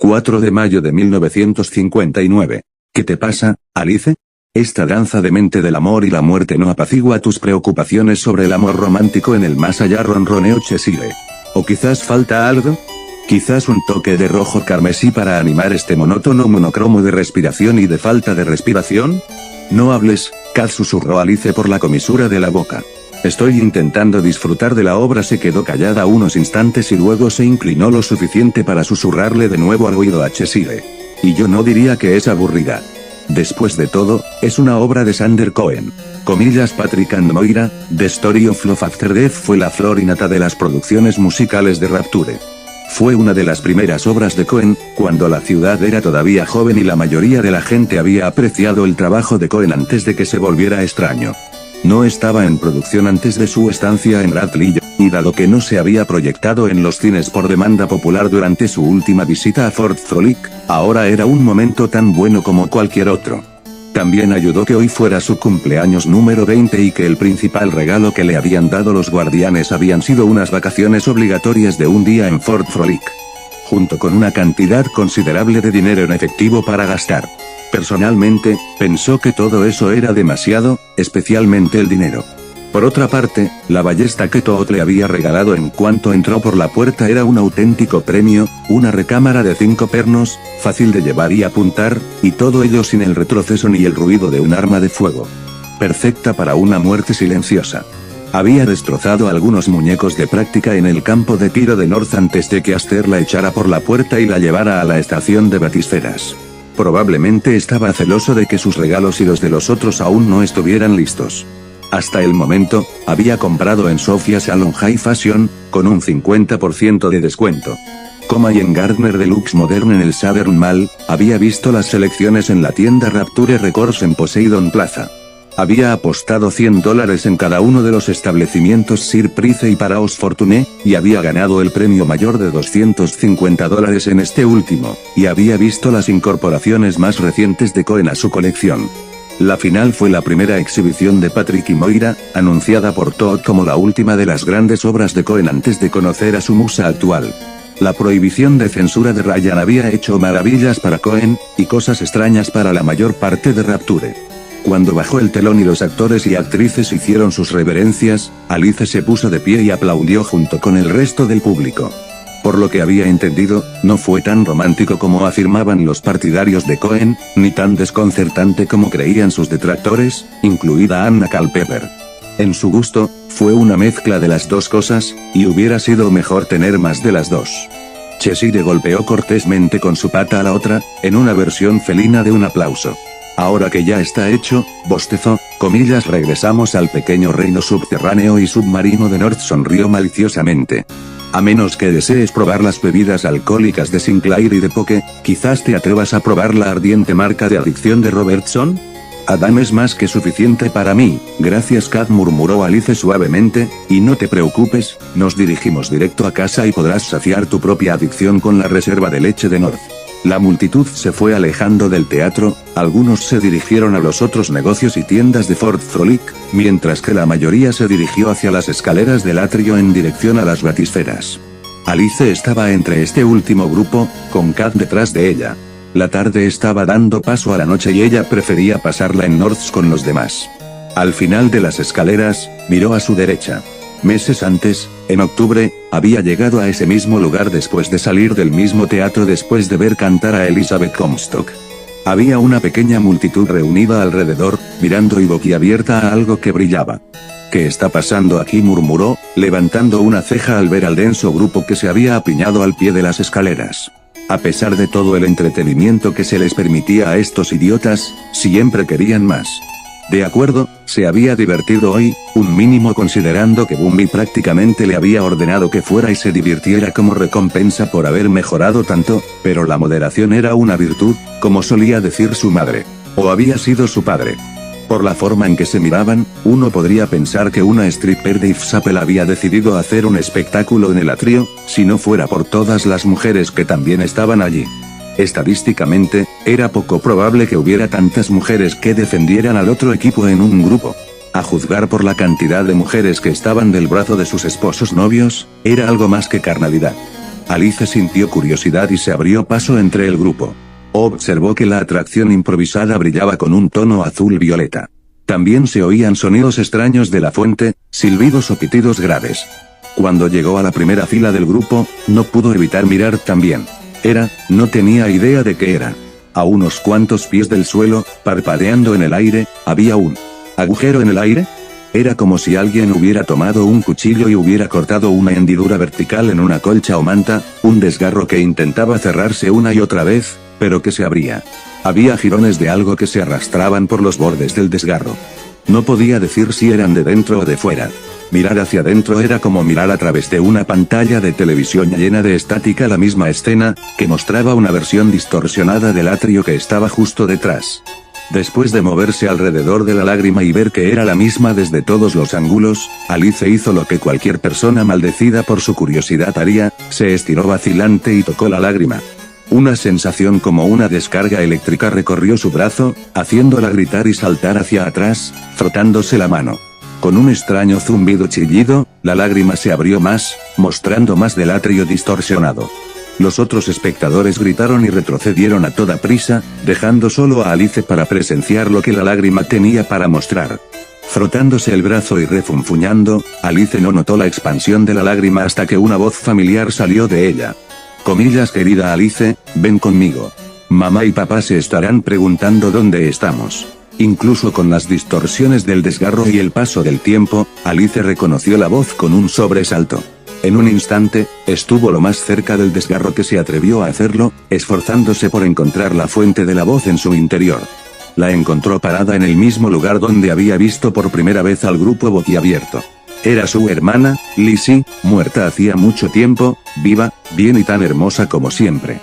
4 de mayo de 1959. ¿Qué te pasa, Alice? Esta danza demente del amor y la muerte no apacigua tus preocupaciones sobre el amor romántico en el más allá, ronroneó Cheshire. ¿O quizás falta algo? Quizás un toque de rojo carmesí para animar este monótono monocromo de respiración y de falta de respiración. No hables, Kat, susurró Alice por la comisura de la boca. Estoy intentando disfrutar de la obra. Se quedó callada unos instantes y luego se inclinó lo suficiente para susurrarle de nuevo al oído a Cheshire. Y yo no diría que es aburrida. Después de todo, es una obra de Sander Cohen. Comillas, Patrick and Moira, The Story of Love After Death fue la flor y nata de las producciones musicales de Rapture. Fue una de las primeras obras de Cohen, cuando la ciudad era todavía joven y la mayoría de la gente había apreciado el trabajo de Cohen antes de que se volviera extraño. No estaba en producción antes de su estancia en Radley, y dado que no se había proyectado en los cines por demanda popular durante su última visita a Fort Frolic, ahora era un momento tan bueno como cualquier otro. También ayudó que hoy fuera su cumpleaños número 20 y que el principal regalo que le habían dado los guardianes habían sido unas vacaciones obligatorias de un día en Fort Frolic, junto con una cantidad considerable de dinero en efectivo para gastar. Personalmente, pensó que todo eso era demasiado, especialmente el dinero. Por otra parte, la ballesta que Todd le había regalado en cuanto entró por la puerta era un auténtico premio, una recámara de 5 pernos, fácil de llevar y apuntar, y todo ello sin el retroceso ni el ruido de un arma de fuego. Perfecta para una muerte silenciosa. Había destrozado algunos muñecos de práctica en el campo de tiro de North antes de que Aster la echara por la puerta y la llevara a la estación de batisferas. Probablemente estaba celoso de que sus regalos y los de los otros aún no estuvieran listos. Hasta el momento, había comprado en Sofia Salon High Fashion, con un 50% de descuento. Y en Gardner Deluxe Modern en el Southern Mall, había visto las selecciones en la tienda Rapture Records en Poseidon Plaza. Había apostado $100 en cada uno de los establecimientos Sir Price y Paraos Fortune, y había ganado el premio mayor de $250 en este último, y había visto las incorporaciones más recientes de Cohen a su colección. La final fue la primera exhibición de Patrick y Moira, anunciada por Todd como la última de las grandes obras de Cohen antes de conocer a su musa actual. La prohibición de censura de Ryan había hecho maravillas para Cohen, y cosas extrañas para la mayor parte de Rapture. Cuando bajó el telón y los actores y actrices hicieron sus reverencias, Alice se puso de pie y aplaudió junto con el resto del público. Por lo que había entendido, no fue tan romántico como afirmaban los partidarios de Cohen, ni tan desconcertante como creían sus detractores, incluida Anna Culpepper. En su gusto, fue una mezcla de las dos cosas, y hubiera sido mejor tener más de las dos. Cheshire golpeó cortésmente con su pata a la otra, en una versión felina de un aplauso. Ahora que ya está hecho, bostezó, comillas, regresamos al pequeño reino subterráneo y submarino de North, sonrió maliciosamente. A menos que desees probar las bebidas alcohólicas de Sinclair y de Poke, quizás te atrevas a probar la ardiente marca de adicción de Robertson. Adam es más que suficiente para mí, gracias Kat, murmuró Alice suavemente, y no te preocupes, nos dirigimos directo a casa y podrás saciar tu propia adicción con la reserva de leche de North. La multitud se fue alejando del teatro, algunos se dirigieron a los otros negocios y tiendas de Fort Frolic, mientras que la mayoría se dirigió hacia las escaleras del atrio en dirección a las batisferas. Alice estaba entre este último grupo, con Kat detrás de ella. La tarde estaba dando paso a la noche y ella prefería pasarla en Norths con los demás. Al final de las escaleras, miró a su derecha. Meses antes, en octubre, había llegado a ese mismo lugar después de salir del mismo teatro después de ver cantar a Elizabeth Comstock. Había una pequeña multitud reunida alrededor, mirando y boquiabierta a algo que brillaba. ¿Qué está pasando aquí?, murmuró, levantando una ceja al ver al denso grupo que se había apiñado al pie de las escaleras. A pesar de todo el entretenimiento que se les permitía a estos idiotas, siempre querían más. De acuerdo, se había divertido hoy, un mínimo considerando que Bumby prácticamente le había ordenado que fuera y se divirtiera como recompensa por haber mejorado tanto, pero la moderación era una virtud, como solía decir su madre. O había sido su padre. Por la forma en que se miraban, uno podría pensar que una stripper de Eve Sapple había decidido hacer un espectáculo en el atrio, si no fuera por todas las mujeres que también estaban allí. Estadísticamente, era poco probable que hubiera tantas mujeres que defendieran al otro equipo en un grupo. A juzgar por la cantidad de mujeres que estaban del brazo de sus esposos novios, era algo más que carnalidad. Alice sintió curiosidad y se abrió paso entre el grupo. Observó que la atracción improvisada brillaba con un tono azul-violeta. También se oían sonidos extraños de la fuente, silbidos o pitidos graves. Cuando llegó a la primera fila del grupo, no pudo evitar mirar también. No tenía idea de qué era. A unos cuantos pies del suelo, parpadeando en el aire, había un agujero en el aire. Era como si alguien hubiera tomado un cuchillo y hubiera cortado una hendidura vertical en una colcha o manta, un desgarro que intentaba cerrarse una y otra vez, pero que se abría. Había jirones de algo que se arrastraban por los bordes del desgarro. No podía decir si eran de dentro o de fuera. Mirar hacia adentro era como mirar a través de una pantalla de televisión llena de estática la misma escena, que mostraba una versión distorsionada del atrio que estaba justo detrás. Después de moverse alrededor de la lágrima y ver que era la misma desde todos los ángulos, Alice hizo lo que cualquier persona maldecida por su curiosidad haría, se estiró vacilante y tocó la lágrima. Una sensación como una descarga eléctrica recorrió su brazo, haciéndola gritar y saltar hacia atrás, frotándose la mano. Con un extraño zumbido chillido, la lágrima se abrió más, mostrando más del atrio distorsionado. Los otros espectadores gritaron y retrocedieron a toda prisa, dejando solo a Alice para presenciar lo que la lágrima tenía para mostrar. Frotándose el brazo y refunfuñando, Alice no notó la expansión de la lágrima hasta que una voz familiar salió de ella. Comillas, querida Alice, ven conmigo. Mamá y papá se estarán preguntando dónde estamos. Incluso con las distorsiones del desgarro y el paso del tiempo, Alice reconoció la voz con un sobresalto. En un instante, estuvo lo más cerca del desgarro que se atrevió a hacerlo, esforzándose por encontrar la fuente de la voz en su interior. La encontró parada en el mismo lugar donde había visto por primera vez al grupo boquiabierto. Era su hermana, Lizzie, muerta hacía mucho tiempo, viva, bien y tan hermosa como siempre.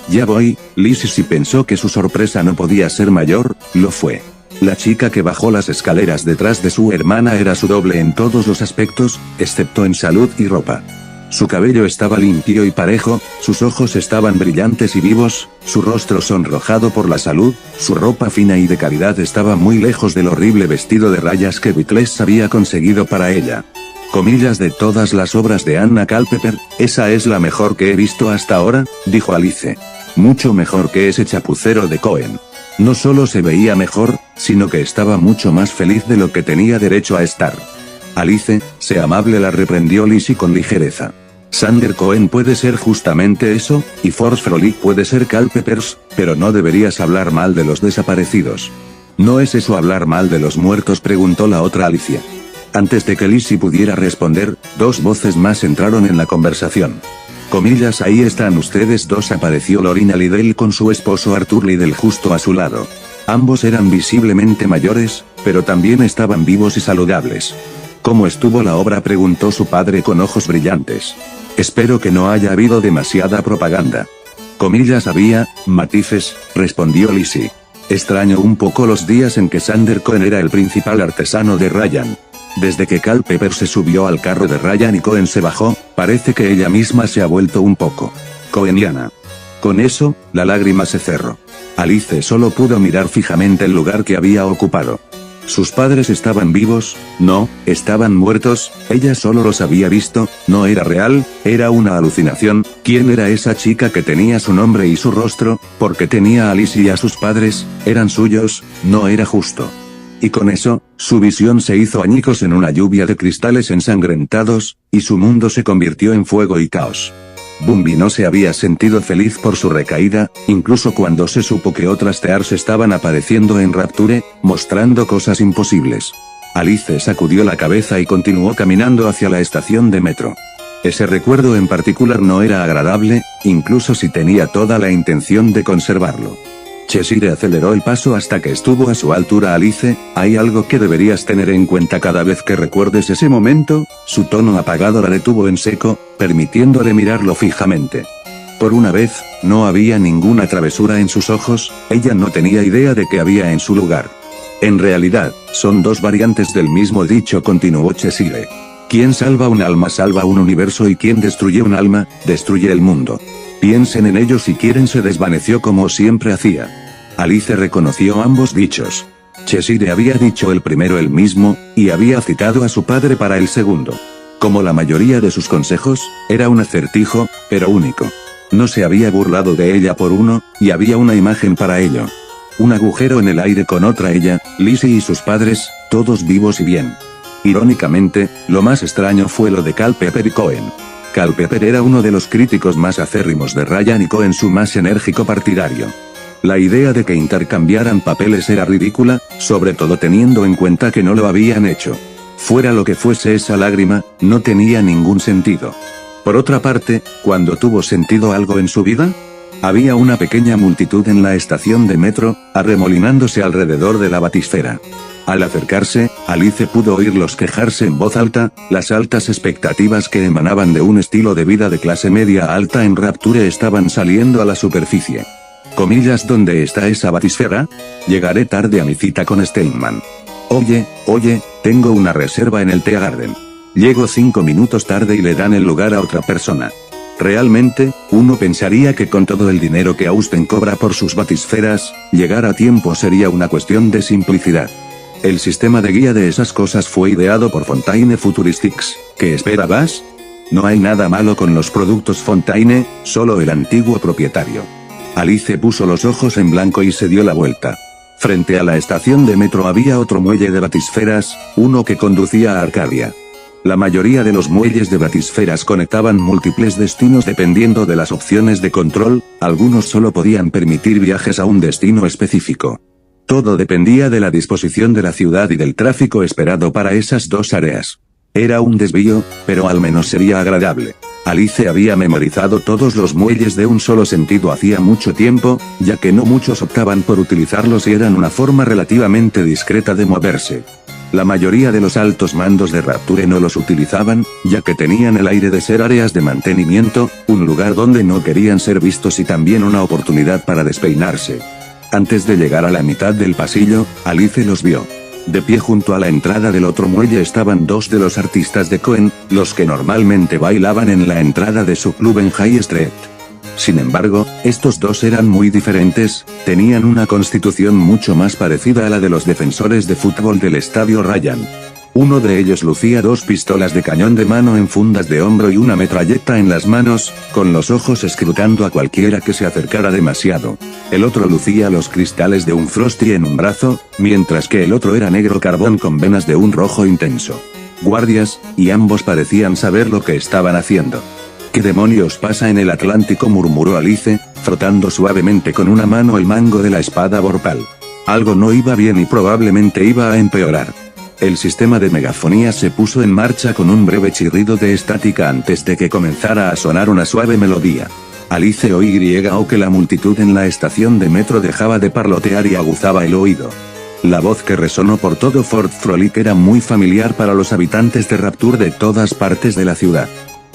Ya voy, Lizzie sí pensó que su sorpresa no podía ser mayor, lo fue. La chica que bajó las escaleras detrás de su hermana era su doble en todos los aspectos, excepto en salud y ropa. Su cabello estaba limpio y parejo, sus ojos estaban brillantes y vivos, su rostro sonrojado por la salud, su ropa fina y de calidad estaba muy lejos del horrible vestido de rayas que Beatles había conseguido para ella. Comillas, de todas las obras de Anna Culpeper, esa es la mejor que he visto hasta ahora, dijo Alice. Mucho mejor que ese chapucero de Cohen. No solo se veía mejor, sino que estaba mucho más feliz de lo que tenía derecho a estar. Alice, sé amable, la reprendió Lizzie con ligereza. Sander Cohen puede ser justamente eso, y Force Frolic puede ser Culpepers, pero no deberías hablar mal de los desaparecidos. ¿No es eso hablar mal de los muertos?, preguntó la otra Alicia. Antes de que Lizzie pudiera responder, dos voces más entraron en la conversación. Comillas, ahí están ustedes dos, apareció Lorina Liddell con su esposo Arthur Liddell justo a su lado. Ambos eran visiblemente mayores, pero también estaban vivos y saludables. ¿Cómo estuvo la obra?, preguntó su padre con ojos brillantes. Espero que no haya habido demasiada propaganda. Comillas, había matices, respondió Lizzie. Extraño un poco los días en que Sander Cohen era el principal artesano de Ryan. Desde que Culpeper se subió al carro de Ryan y Cohen se bajó, parece que ella misma se ha vuelto un poco coheniana. Con eso, la lágrima se cerró. Alice solo pudo mirar fijamente el lugar que había ocupado. Sus padres estaban vivos, no, estaban muertos, ella solo los había visto, no era real, era una alucinación. ¿Quién era esa chica que tenía su nombre y su rostro? Porque tenía a Alice y a sus padres, eran suyos, no era justo. Y con eso, su visión se hizo añicos en una lluvia de cristales ensangrentados, y su mundo se convirtió en fuego y caos. Bumby no se había sentido feliz por su recaída, incluso cuando se supo que otras Tears estaban apareciendo en Rapture, mostrando cosas imposibles. Alice sacudió la cabeza y continuó caminando hacia la estación de metro. Ese recuerdo en particular no era agradable, incluso si tenía toda la intención de conservarlo. Cheshire aceleró el paso hasta que estuvo a su altura. Alice, hay algo que deberías tener en cuenta cada vez que recuerdes ese momento. Su tono apagado la detuvo en seco, permitiéndole mirarlo fijamente. Por una vez, no había ninguna travesura en sus ojos, ella no tenía idea de qué había en su lugar. En realidad, son dos variantes del mismo dicho, continuó Cheshire. Quien salva un alma salva un universo y quien destruye un alma, destruye el mundo. Piensen en ello si quieren. Se desvaneció como siempre hacía. Alice reconoció ambos dichos. Cheshire había dicho el primero él mismo, y había citado a su padre para el segundo. Como la mayoría de sus consejos, era un acertijo, pero único. No se había burlado de ella por uno, y había una imagen para ello. Un agujero en el aire con otra ella, Lizzie y sus padres, todos vivos y bien. Irónicamente, lo más extraño fue lo de Culpeper y Cohen. Culpeper era uno de los críticos más acérrimos de Ryan y Cohen su más enérgico partidario. La idea de que intercambiaran papeles era ridícula, sobre todo teniendo en cuenta que no lo habían hecho. Fuera lo que fuese esa lágrima, no tenía ningún sentido. Por otra parte, ¿cuándo tuvo sentido algo en su vida? Había una pequeña multitud en la estación de metro, arremolinándose alrededor de la batisfera. Al acercarse, Alice pudo oírlos quejarse en voz alta, las altas expectativas que emanaban de un estilo de vida de clase media alta en Rapture estaban saliendo a la superficie. Comillas, ¿dónde está esa batisfera? Llegaré tarde a mi cita con Steinman. Oye, tengo una reserva en el Tea Garden. Llego 5 minutos tarde y le dan el lugar a otra persona. Realmente, uno pensaría que con todo el dinero que Austen cobra por sus batisferas, llegar a tiempo sería una cuestión de simplicidad. El sistema de guía de esas cosas fue ideado por Fontaine Futuristics. ¿Qué esperabas? No hay nada malo con los productos Fontaine, solo el antiguo propietario. Alice puso los ojos en blanco y se dio la vuelta. Frente a la estación de metro había otro muelle de batisferas, uno que conducía a Arcadia. La mayoría de los muelles de batisferas conectaban múltiples destinos dependiendo de las opciones de control, algunos solo podían permitir viajes a un destino específico. Todo dependía de la disposición de la ciudad y del tráfico esperado para esas dos áreas. Era un desvío, pero al menos sería agradable. Alice había memorizado todos los muelles de un solo sentido hacía mucho tiempo, ya que no muchos optaban por utilizarlos y eran una forma relativamente discreta de moverse. La mayoría de los altos mandos de Rapture no los utilizaban, ya que tenían el aire de ser áreas de mantenimiento, un lugar donde no querían ser vistos y también una oportunidad para despeinarse. Antes de llegar a la mitad del pasillo, Alice los vio. De pie junto a la entrada del otro muelle estaban dos de los artistas de Cohen, los que normalmente bailaban en la entrada de su club en High Street. Sin embargo, estos dos eran muy diferentes, tenían una constitución mucho más parecida a la de los defensores de fútbol del estadio Ryan. Uno de ellos lucía 2 pistolas de cañón de mano en fundas de hombro y una metralleta en las manos, con los ojos escrutando a cualquiera que se acercara demasiado. El otro lucía los cristales de un Frosty en un brazo, mientras que el otro era negro carbón con venas de un rojo intenso. Guardias, y ambos parecían saber lo que estaban haciendo. ¿Qué demonios pasa en el Atlántico?, murmuró Alice, frotando suavemente con una mano el mango de la espada Vorpal. Algo no iba bien y probablemente iba a empeorar. El sistema de megafonía se puso en marcha con un breve chirrido de estática antes de que comenzara a sonar una suave melodía. Alice oyó que la multitud en la estación de metro dejaba de parlotear y aguzaba el oído. La voz que resonó por todo Fort Frolic era muy familiar para los habitantes de Rapture de todas partes de la ciudad.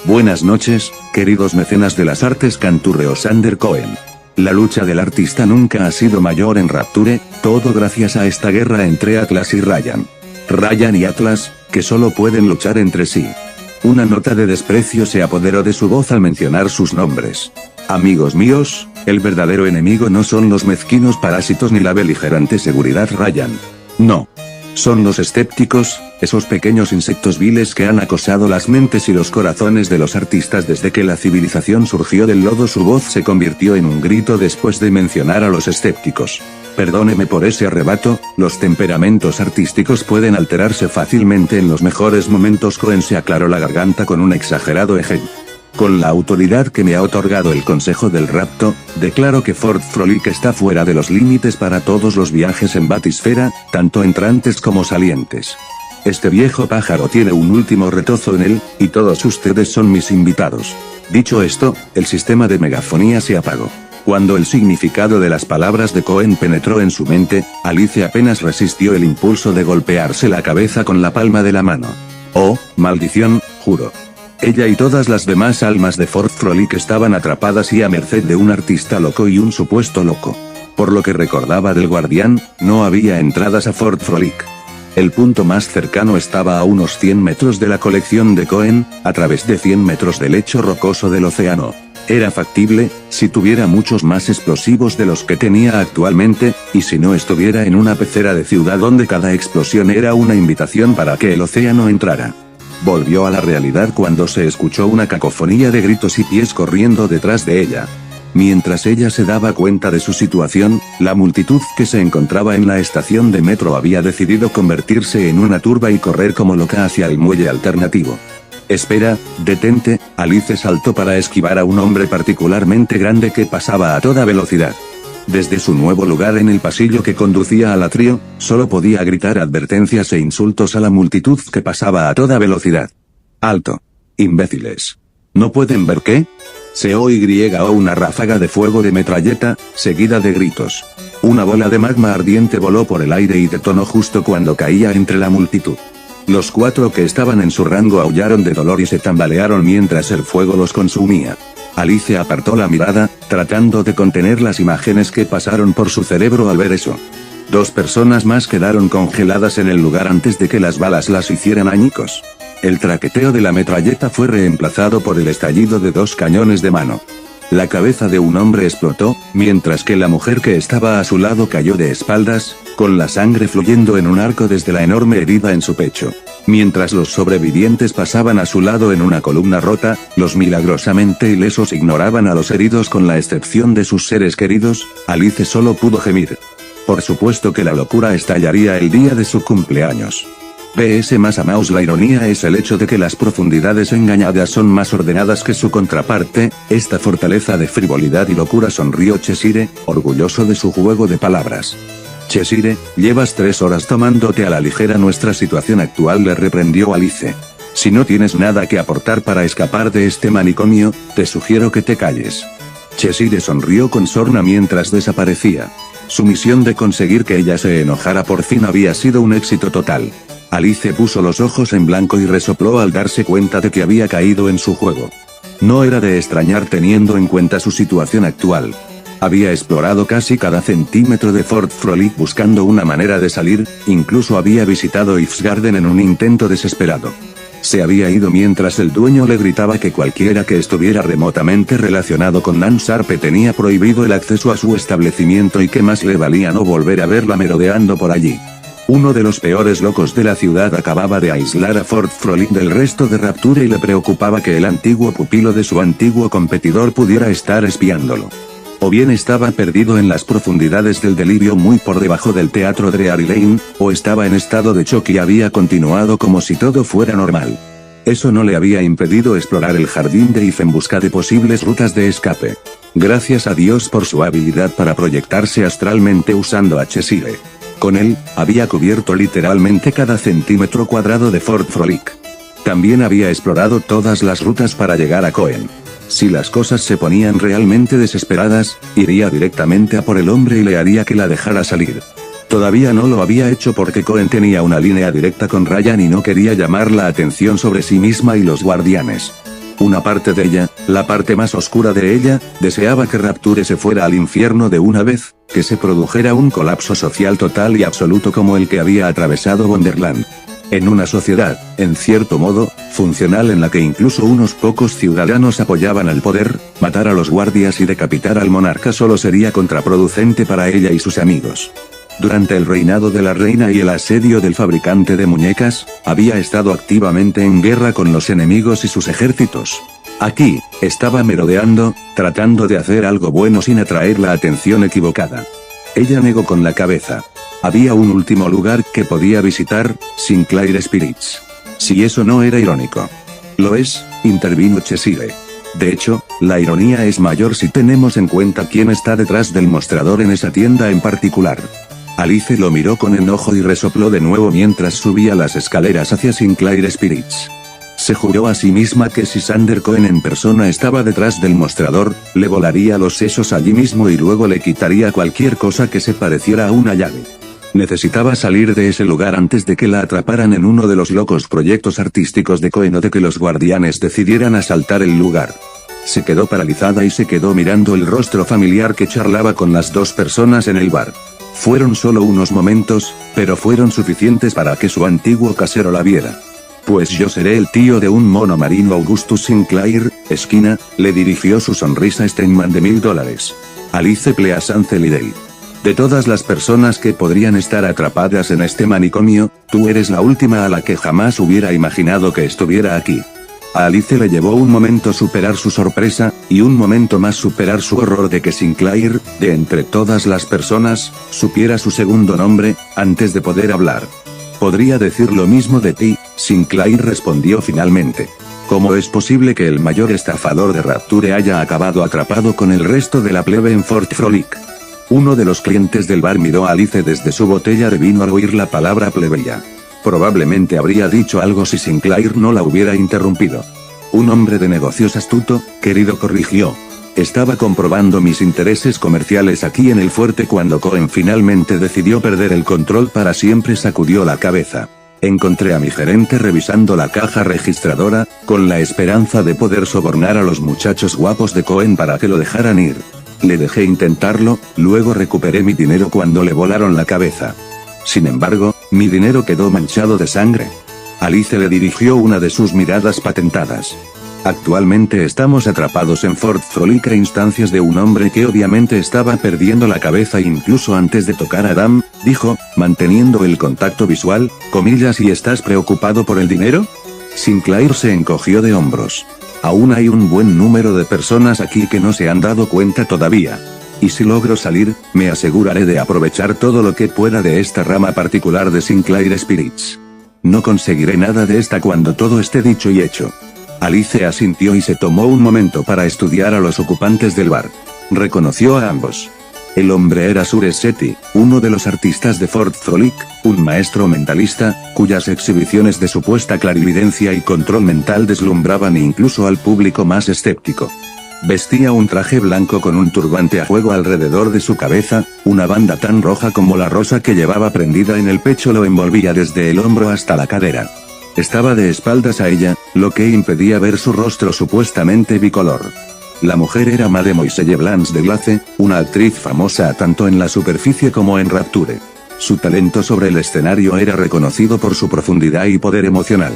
Buenas noches, queridos mecenas de las artes, canturreó Sander Cohen. La lucha del artista nunca ha sido mayor en Rapture, todo gracias a esta guerra entre Atlas y Ryan. Ryan y Atlas, que solo pueden luchar entre sí. Una nota de desprecio se apoderó de su voz al mencionar sus nombres. Amigos míos, el verdadero enemigo no son los mezquinos parásitos ni la beligerante seguridad Ryan. No. Son los escépticos, esos pequeños insectos viles que han acosado las mentes y los corazones de los artistas desde que la civilización surgió del lodo. Su voz se convirtió en un grito después de mencionar a los escépticos. Perdóneme por ese arrebato, los temperamentos artísticos pueden alterarse fácilmente en los mejores momentos. Cohen se aclaró la garganta con un exagerado eje. Con la autoridad que me ha otorgado el Consejo del Rapto, declaro que Fort Frolic está fuera de los límites para todos los viajes en batisfera, tanto entrantes como salientes. Este viejo pájaro tiene un último retozo en él, y todos ustedes son mis invitados. Dicho esto, el sistema de megafonía se apagó. Cuando el significado de las palabras de Cohen penetró en su mente, Alice apenas resistió el impulso de golpearse la cabeza con la palma de la mano. Oh, maldición, juro. Ella y todas las demás almas de Fort Frolic estaban atrapadas y a merced de un artista loco y un supuesto loco. Por lo que recordaba del guardián, no había entradas a Fort Frolic. El punto más cercano estaba a unos 100 metros de la colección de Cohen, a través de 100 metros del lecho rocoso del océano. Era factible, si tuviera muchos más explosivos de los que tenía actualmente, y si no estuviera en una pecera de ciudad donde cada explosión era una invitación para que el océano entrara. volvió a la realidad cuando se escuchó una cacofonía de gritos y pies corriendo detrás de ella. Mientras ella se daba cuenta de su situación, la multitud que se encontraba en la estación de metro había decidido convertirse en una turba y correr como loca hacia el muelle alternativo. Espera, detente. Alice saltó para esquivar a un hombre particularmente grande que pasaba a toda velocidad. Desde su nuevo lugar en el pasillo que conducía al atrio, solo podía gritar advertencias e insultos a la multitud que pasaba a toda velocidad. ¡Alto! ¡Imbéciles! ¿No pueden ver qué? Se oyó una ráfaga de fuego de metralleta, seguida de gritos. Una bola de magma ardiente voló por el aire y detonó justo cuando caía entre la multitud. Los 4 que estaban en su rango aullaron de dolor y se tambalearon mientras el fuego los consumía. Alice apartó la mirada, tratando de contener las imágenes que pasaron por su cerebro al ver eso. 2 personas más quedaron congeladas en el lugar antes de que las balas las hicieran añicos. El traqueteo de la metralleta fue reemplazado por el estallido de 2 cañones de mano. La cabeza de un hombre explotó, mientras que la mujer que estaba a su lado cayó de espaldas, con la sangre fluyendo en un arco desde la enorme herida en su pecho. Mientras los sobrevivientes pasaban a su lado en una columna rota, los milagrosamente ilesos ignoraban a los heridos con la excepción de sus seres queridos. Alice solo pudo gemir. Por supuesto que la locura estallaría el día de su cumpleaños. PS más a Mouse. La ironía es el hecho de que las profundidades engañadas son más ordenadas que su contraparte. Esta fortaleza de frivolidad y locura, sonrió Cheshire, orgulloso de su juego de palabras. Cheshire, llevas 3 horas tomándote a la ligera nuestra situación actual, le reprendió Alice. Si no tienes nada que aportar para escapar de este manicomio, te sugiero que te calles. Cheshire sonrió con sorna mientras desaparecía. Su misión de conseguir que ella se enojara por fin había sido un éxito total. Alice puso los ojos en blanco y resopló al darse cuenta de que había caído en su juego. No era de extrañar teniendo en cuenta su situación actual. Había explorado casi cada centímetro de Fort Frolic buscando una manera de salir, incluso había visitado Ifs Garden en un intento desesperado. Se había ido mientras el dueño le gritaba que cualquiera que estuviera remotamente relacionado con Nan Sharpe tenía prohibido el acceso a su establecimiento y que más le valía no volver a verla merodeando por allí. Uno de los peores locos de la ciudad acababa de aislar a Fort Frolic del resto de Rapture y le preocupaba que el antiguo pupilo de su antiguo competidor pudiera estar espiándolo. O bien estaba perdido en las profundidades del delirio muy por debajo del teatro Dreary Lane, o estaba en estado de shock y había continuado como si todo fuera normal. Eso no le había impedido explorar el jardín de If en busca de posibles rutas de escape. Gracias a Dios por su habilidad para proyectarse astralmente usando a Cheshire. Con él, había cubierto literalmente cada centímetro cuadrado de Fort Frolic. También había explorado todas las rutas para llegar a Cohen. Si las cosas se ponían realmente desesperadas, iría directamente a por el hombre y le haría que la dejara salir. Todavía no lo había hecho porque Cohen tenía una línea directa con Ryan y no quería llamar la atención sobre sí misma y los guardianes. Una parte de ella, la parte más oscura de ella, deseaba que Rapture se fuera al infierno de una vez, que se produjera un colapso social total y absoluto como el que había atravesado Wonderland. En una sociedad, en cierto modo, funcional en la que incluso unos pocos ciudadanos apoyaban al poder, matar a los guardias y decapitar al monarca solo sería contraproducente para ella y sus amigos. Durante el reinado de la reina y el asedio del fabricante de muñecas, había estado activamente en guerra con los enemigos y sus ejércitos. Aquí, estaba merodeando, tratando de hacer algo bueno sin atraer la atención equivocada. Ella negó con la cabeza. Había un último lugar que podía visitar, Sinclair Spirits. Si eso no era irónico. Lo es, intervino Cheshire. De hecho, la ironía es mayor si tenemos en cuenta quién está detrás del mostrador en esa tienda en particular. Alice lo miró con enojo y resopló de nuevo mientras subía las escaleras hacia Sinclair Spirits. Se juró a sí misma que si Sander Cohen en persona estaba detrás del mostrador, le volaría los sesos allí mismo y luego le quitaría cualquier cosa que se pareciera a una llave. Necesitaba salir de ese lugar antes de que la atraparan en uno de los locos proyectos artísticos de Cohen o de que los guardianes decidieran asaltar el lugar. Se quedó paralizada y se quedó mirando el rostro familiar que charlaba con las 2 personas en el bar. Fueron solo unos momentos, pero fueron suficientes para que su antiguo casero la viera. Pues yo seré el tío de un mono marino. Augustus Sinclair, esquina, le dirigió su sonrisa Steinman de $1000. Alice Pleasant Lydale. De todas las personas que podrían estar atrapadas en este manicomio, tú eres la última a la que jamás hubiera imaginado que estuviera aquí. A Alice le llevó un momento superar su sorpresa, y un momento más superar su horror de que Sinclair, de entre todas las personas, supiera su segundo nombre, antes de poder hablar. Podría decir lo mismo de ti, Sinclair respondió finalmente. ¿Cómo es posible que el mayor estafador de Rapture haya acabado atrapado con el resto de la plebe en Fort Frolic? Uno de los clientes del bar miró a Alice desde su botella de vino al oír la palabra plebeya. Probablemente habría dicho algo si Sinclair no la hubiera interrumpido. Un hombre de negocios astuto, querido, corrigió. Estaba comprobando mis intereses comerciales aquí en el fuerte cuando Cohen finalmente decidió perder el control para siempre. Sacudió la cabeza. Encontré a mi gerente revisando la caja registradora, con la esperanza de poder sobornar a los muchachos guapos de Cohen para que lo dejaran ir. Le dejé intentarlo, luego recuperé mi dinero cuando le volaron la cabeza. Sin embargo, mi dinero quedó manchado de sangre. Alice le dirigió una de sus miradas patentadas. Actualmente estamos atrapados en Fort Frolic a instancias de un hombre que obviamente estaba perdiendo la cabeza incluso antes de tocar a Adam, dijo, manteniendo el contacto visual, comillas. ¿Y estás preocupado por el dinero? Sinclair se encogió de hombros. Aún hay un buen número de personas aquí que no se han dado cuenta todavía. Y si logro salir, me aseguraré de aprovechar todo lo que pueda de esta rama particular de Sinclair Spirits. No conseguiré nada de esta cuando todo esté dicho y hecho. Alice asintió y se tomó un momento para estudiar a los ocupantes del bar. Reconoció a ambos. El hombre era Suresh Sethi, uno de los artistas de Fort Frolic, un maestro mentalista, cuyas exhibiciones de supuesta clarividencia y control mental deslumbraban incluso al público más escéptico. Vestía un traje blanco con un turbante a fuego alrededor de su cabeza, una banda tan roja como la rosa que llevaba prendida en el pecho lo envolvía desde el hombro hasta la cadera. Estaba de espaldas a ella, lo que impedía ver su rostro supuestamente bicolor. La mujer era Mademoiselle Blanche de Glace, una actriz famosa tanto en la superficie como en Rapture. Su talento sobre el escenario era reconocido por su profundidad y poder emocional.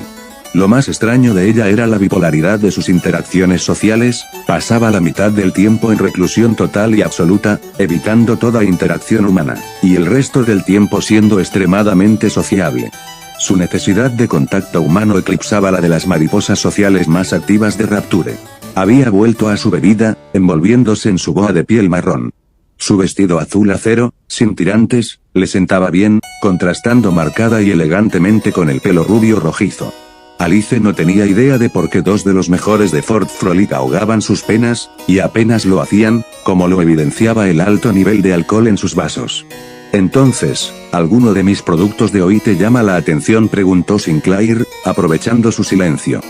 Lo más extraño de ella era la bipolaridad de sus interacciones sociales, pasaba la mitad del tiempo en reclusión total y absoluta, evitando toda interacción humana, y el resto del tiempo siendo extremadamente sociable. Su necesidad de contacto humano eclipsaba la de las mariposas sociales más activas de Rapture. Había vuelto a su bebida, envolviéndose en su boa de piel marrón. Su vestido azul acero, sin tirantes, le sentaba bien, contrastando marcada y elegantemente con el pelo rubio rojizo. Alice no tenía idea de por qué dos de los mejores de Fort Frolic ahogaban sus penas, y apenas lo hacían, como lo evidenciaba el alto nivel de alcohol en sus vasos. Entonces, ¿alguno de mis productos de hoy te llama la atención?, preguntó Sinclair, aprovechando su silencio.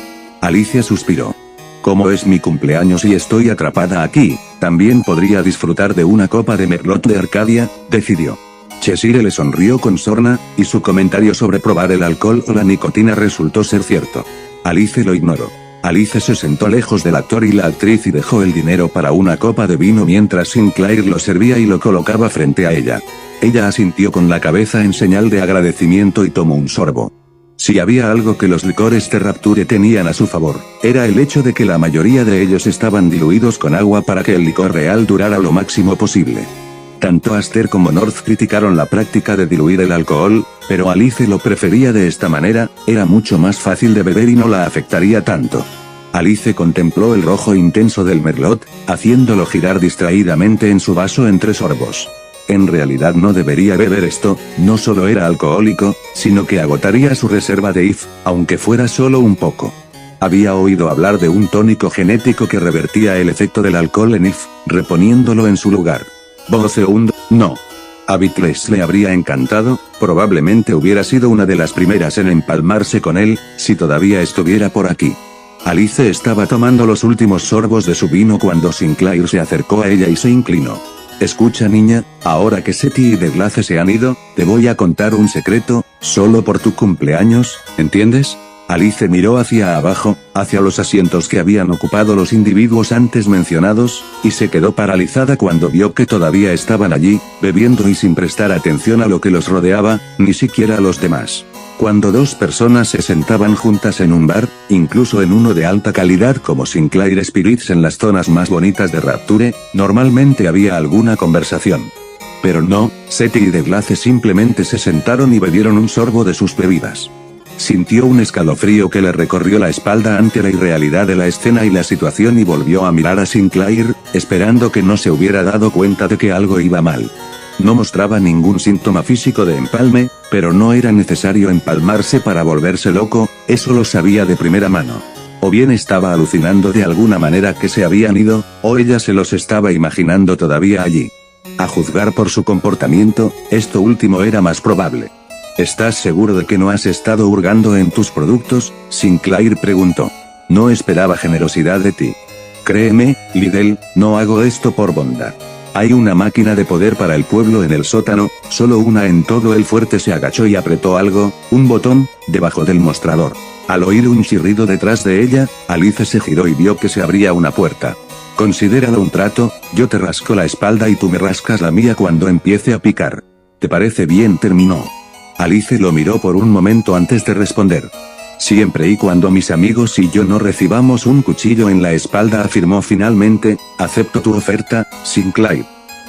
Alicia suspiró. Como es mi cumpleaños y estoy atrapada aquí, también podría disfrutar de una copa de Merlot de Arcadia, decidió. Cheshire le sonrió con sorna, y su comentario sobre probar el alcohol o la nicotina resultó ser cierto. Alice lo ignoró. Alice se sentó lejos del actor y la actriz y dejó el dinero para una copa de vino mientras Sinclair lo servía y lo colocaba frente a ella. Ella asintió con la cabeza en señal de agradecimiento y tomó un sorbo. Si había algo que los licores de Rapture tenían a su favor, era el hecho de que la mayoría de ellos estaban diluidos con agua para que el licor real durara lo máximo posible. Tanto Aster como North criticaron la práctica de diluir el alcohol, pero Alice lo prefería de esta manera, era mucho más fácil de beber y no la afectaría tanto. Alice contempló el rojo intenso del Merlot, haciéndolo girar distraídamente en su vaso entre sorbos. En realidad no debería beber esto, no solo era alcohólico, sino que agotaría su reserva de IF, aunque fuera solo un poco. Había oído hablar de un tónico genético que revertía el efecto del alcohol en IF, reponiéndolo en su lugar. Boceund, no. A Beatles le habría encantado, probablemente hubiera sido una de las primeras en empalmarse con él, si todavía estuviera por aquí. Alice estaba tomando los últimos sorbos de su vino cuando Sinclair se acercó a ella y se inclinó. Escucha, niña, ahora que Sethi y de Glace se han ido, te voy a contar un secreto, solo por tu cumpleaños, ¿entiendes? Alice miró hacia abajo, hacia los asientos que habían ocupado los individuos antes mencionados, y se quedó paralizada cuando vio que todavía estaban allí, bebiendo y sin prestar atención a lo que los rodeaba, ni siquiera a los demás. Cuando dos personas se sentaban juntas en un bar, incluso en uno de alta calidad como Sinclair Spirits en las zonas más bonitas de Rapture, normalmente había alguna conversación. Pero no, Seti y Deglace simplemente se sentaron y bebieron un sorbo de sus bebidas. Sintió un escalofrío que le recorrió la espalda ante la irrealidad de la escena y la situación y volvió a mirar a Sinclair, esperando que no se hubiera dado cuenta de que algo iba mal. No mostraba ningún síntoma físico de empalme, pero no era necesario empalmarse para volverse loco, eso lo sabía de primera mano. O bien estaba alucinando de alguna manera que se habían ido, o ella se los estaba imaginando todavía allí. A juzgar por su comportamiento, esto último era más probable. ¿Estás seguro de que no has estado hurgando en tus productos?, Sinclair preguntó. No esperaba generosidad de ti. Créeme, Liddell, no hago esto por bondad. Hay una máquina de poder para el pueblo en el sótano, solo una en todo el fuerte. Se agachó y apretó algo, un botón, debajo del mostrador. Al oír un chirrido detrás de ella, Alice se giró y vio que se abría una puerta. Considéralo un trato, yo te rasco la espalda y tú me rascas la mía cuando empiece a picar. ¿Te parece bien?, terminó. Alice lo miró por un momento antes de responder. Siempre y cuando mis amigos y yo no recibamos un cuchillo en la espalda, afirmó finalmente. Acepto tu oferta, Sinclair.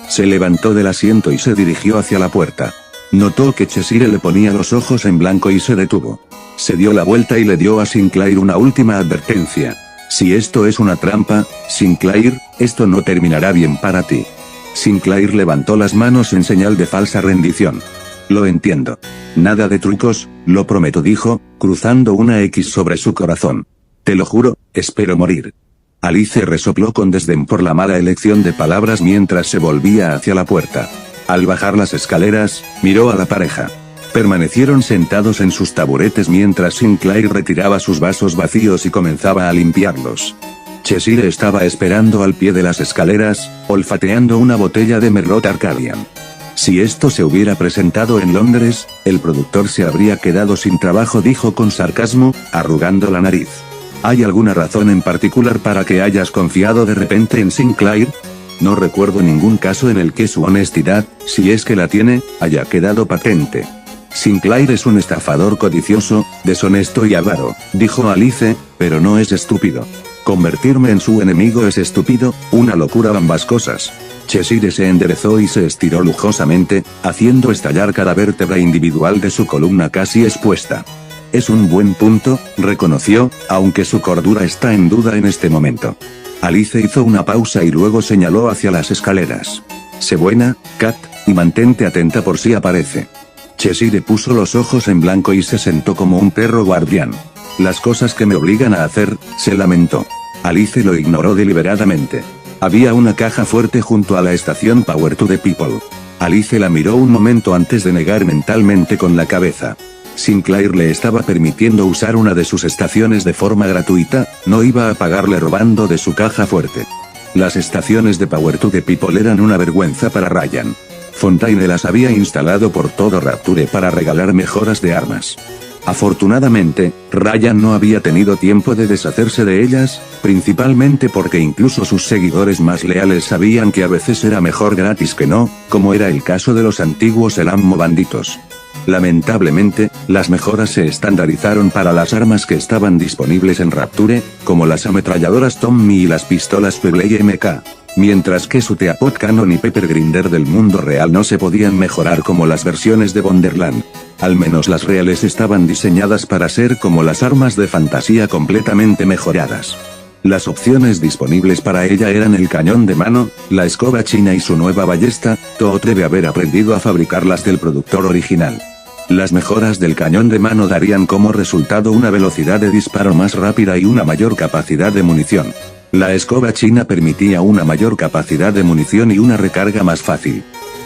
Se levantó del asiento y se dirigió hacia la puerta. Notó que Cheshire le ponía los ojos en blanco y se detuvo. Se dio la vuelta y le dio a Sinclair una última advertencia. Si esto es una trampa, Sinclair, esto no terminará bien para ti. Sinclair levantó las manos en señal de falsa rendición. Lo entiendo. Nada de trucos, lo prometo, dijo, cruzando una X sobre su corazón. Te lo juro, espero morir. Alice resopló con desdén por la mala elección de palabras mientras se volvía hacia la puerta. Al bajar las escaleras, miró a la pareja. Permanecieron sentados en sus taburetes mientras Sinclair retiraba sus vasos vacíos y comenzaba a limpiarlos. Cheshire estaba esperando al pie de las escaleras, olfateando una botella de Merlot Arcadian. Si esto se hubiera presentado en Londres, el productor se habría quedado sin trabajo, dijo con sarcasmo, arrugando la nariz. ¿Hay alguna razón en particular para que hayas confiado de repente en Sinclair? No recuerdo ningún caso en el que su honestidad, si es que la tiene, haya quedado patente. Sinclair es un estafador codicioso, deshonesto y avaro, dijo Alice, pero no es estúpido. Convertirme en su enemigo es estúpido, una locura, ambas cosas. Cheshire se enderezó y se estiró lujosamente, haciendo estallar cada vértebra individual de su columna casi expuesta. Es un buen punto, reconoció, aunque su cordura está en duda en este momento. Alice hizo una pausa y luego señaló hacia las escaleras. Sé buena, Kat, y mantente atenta por si aparece. Cheshire puso los ojos en blanco y se sentó como un perro guardián. Las cosas que me obligan a hacer, se lamentó. Alice lo ignoró deliberadamente. Había una caja fuerte junto a la estación Power to the People. Alice la miró un momento antes de negar mentalmente con la cabeza. Sinclair le estaba permitiendo usar una de sus estaciones de forma gratuita, no iba a pagarle robando de su caja fuerte. Las estaciones de Power to the People eran una vergüenza para Ryan. Fontaine las había instalado por todo Rapture para regalar mejoras de armas. Afortunadamente, Ryan no había tenido tiempo de deshacerse de ellas, principalmente porque incluso sus seguidores más leales sabían que a veces era mejor gratis que no, como era el caso de los antiguos Elammo banditos. Lamentablemente, las mejoras se estandarizaron para las armas que estaban disponibles en Rapture, como las ametralladoras Tommy y las pistolas Pebbley MK. Mientras que su Teapot Cannon y Pepper Grinder del mundo real no se podían mejorar como las versiones de Wonderland. Al menos las reales estaban diseñadas para ser como las armas de fantasía completamente mejoradas. Las opciones disponibles para ella eran el cañón de mano, la escoba china y su nueva ballesta. Todd debe haber aprendido a fabricarlas del productor original. Las mejoras del cañón de mano darían como resultado una velocidad de disparo más rápida y una mayor capacidad de munición. La escoba china permitía una mayor capacidad de munición y una recarga más fácil.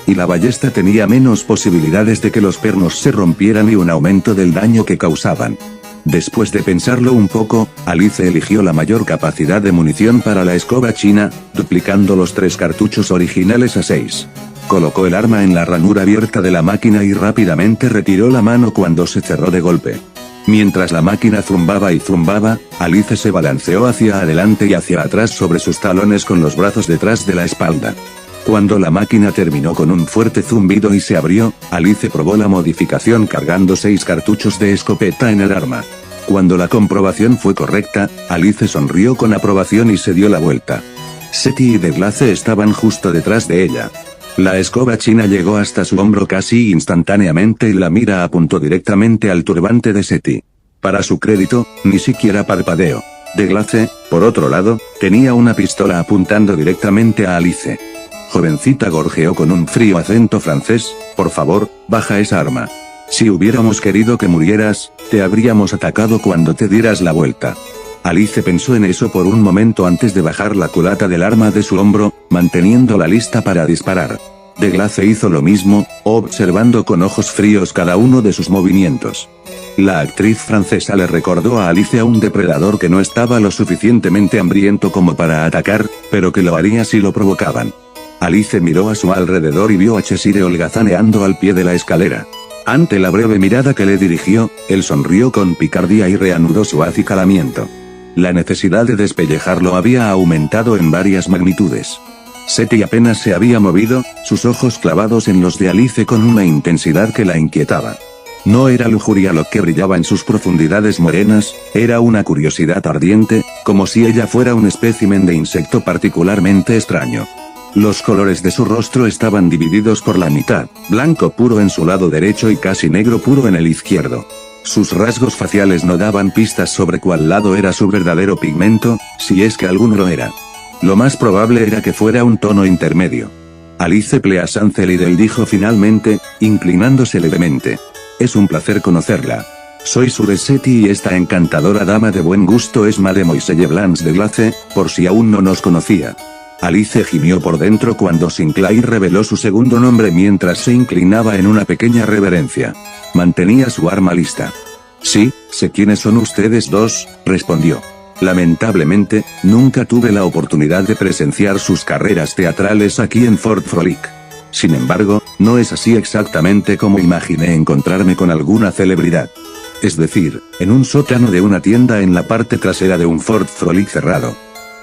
Y la ballesta tenía menos posibilidades de que los pernos se rompieran y un aumento del daño que causaban. Después de pensarlo un poco, Alice eligió la mayor capacidad de munición para la escoba china, duplicando los 3 cartuchos originales a 6. Colocó el arma en la ranura abierta de la máquina y rápidamente retiró la mano cuando se cerró de golpe. Mientras la máquina zumbaba y zumbaba, Alice se balanceó hacia adelante y hacia atrás sobre sus talones con los brazos detrás de la espalda. Cuando la máquina terminó con un fuerte zumbido y se abrió, Alice probó la modificación cargando 6 cartuchos de escopeta en el arma. Cuando la comprobación fue correcta, Alice sonrió con aprobación y se dio la vuelta. Seti y Deglace estaban justo detrás de ella. La escoba china llegó hasta su hombro casi instantáneamente y la mira apuntó directamente al turbante de Seti. Para su crédito, ni siquiera parpadeó. Deglace, por otro lado, tenía una pistola apuntando directamente a Alice. Jovencita, gorjeó con un frío acento francés, por favor, baja esa arma. Si hubiéramos querido que murieras, te habríamos atacado cuando te dieras la vuelta. Alice pensó en eso por un momento antes de bajar la culata del arma de su hombro, manteniéndola lista para disparar. Deglace hizo lo mismo, observando con ojos fríos cada uno de sus movimientos. La actriz francesa le recordó a Alice a un depredador que no estaba lo suficientemente hambriento como para atacar, pero que lo haría si lo provocaban. Alice miró a su alrededor y vio a Cheshire holgazaneando al pie de la escalera. Ante la breve mirada que le dirigió, él sonrió con picardía y reanudó su acicalamiento. La necesidad de despellejarlo había aumentado en varias magnitudes. Seti apenas se había movido, sus ojos clavados en los de Alice con una intensidad que la inquietaba. No era lujuria lo que brillaba en sus profundidades morenas, era una curiosidad ardiente, como si ella fuera un espécimen de insecto particularmente extraño. Los colores de su rostro estaban divididos por la mitad, blanco puro en su lado derecho y casi negro puro en el izquierdo. Sus rasgos faciales no daban pistas sobre cuál lado era su verdadero pigmento, si es que alguno lo era. Lo más probable era que fuera un tono intermedio. Alice Pleasant Celidel, dijo finalmente, inclinándose levemente. Es un placer conocerla. Soy Sure Seti y esta encantadora dama de buen gusto es Mademoiselle Blanche Deglace, por si aún no nos conocía. Alice gimió por dentro cuando Sinclair reveló su segundo nombre mientras se inclinaba en una pequeña reverencia. Mantenía su arma lista. Sí, sé quiénes son ustedes dos, respondió. Lamentablemente, nunca tuve la oportunidad de presenciar sus carreras teatrales aquí en Fort Frolic. Sin embargo, no es así exactamente como imaginé encontrarme con alguna celebridad. Es decir, en un sótano de una tienda en la parte trasera de un Fort Frolic cerrado.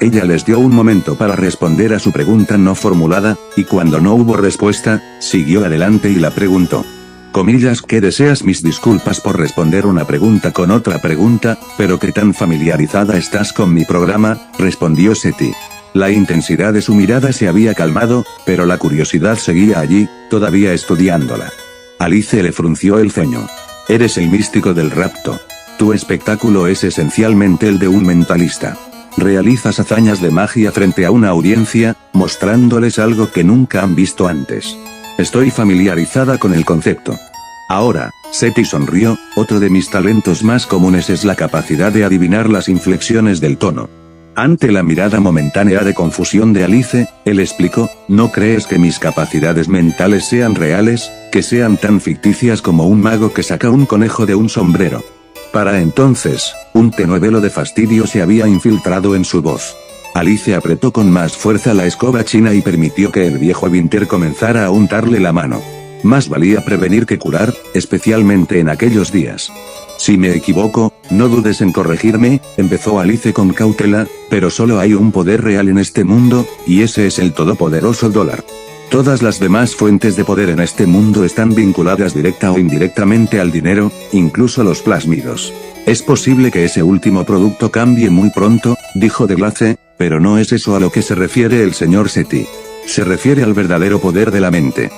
Ella les dio un momento para responder a su pregunta no formulada, y cuando no hubo respuesta, siguió adelante y la preguntó. Comillas, que deseas mis disculpas por responder una pregunta con otra pregunta, pero que tan familiarizada estás con mi programa, respondió Seti. La intensidad de su mirada se había calmado, pero la curiosidad seguía allí, todavía estudiándola. Alice le frunció el ceño. Eres el místico del rapto. Tu espectáculo es esencialmente el de un mentalista. Realizas hazañas de magia frente a una audiencia, mostrándoles algo que nunca han visto antes. Estoy familiarizada con el concepto. Ahora, Seti sonrió, otro de mis talentos más comunes es la capacidad de adivinar las inflexiones del tono. Ante la mirada momentánea de confusión de Alice, él explicó, ¿no crees que mis capacidades mentales sean reales, que sean tan ficticias como un mago que saca un conejo de un sombrero? Para entonces, un tenue velo de fastidio se había infiltrado en su voz. Alice apretó con más fuerza la escoba china y permitió que el viejo Winter comenzara a untarle la mano. Más valía prevenir que curar, especialmente en aquellos días. Si me equivoco, no dudes en corregirme, empezó Alice con cautela, pero solo hay un poder real en este mundo, y ese es el todopoderoso dólar. Todas las demás fuentes de poder en este mundo están vinculadas directa o indirectamente al dinero, incluso los plásmidos. Es posible que ese último producto cambie muy pronto, dijo Deglace, pero no es eso a lo que se refiere el señor Seti. Se refiere al verdadero poder de la mente.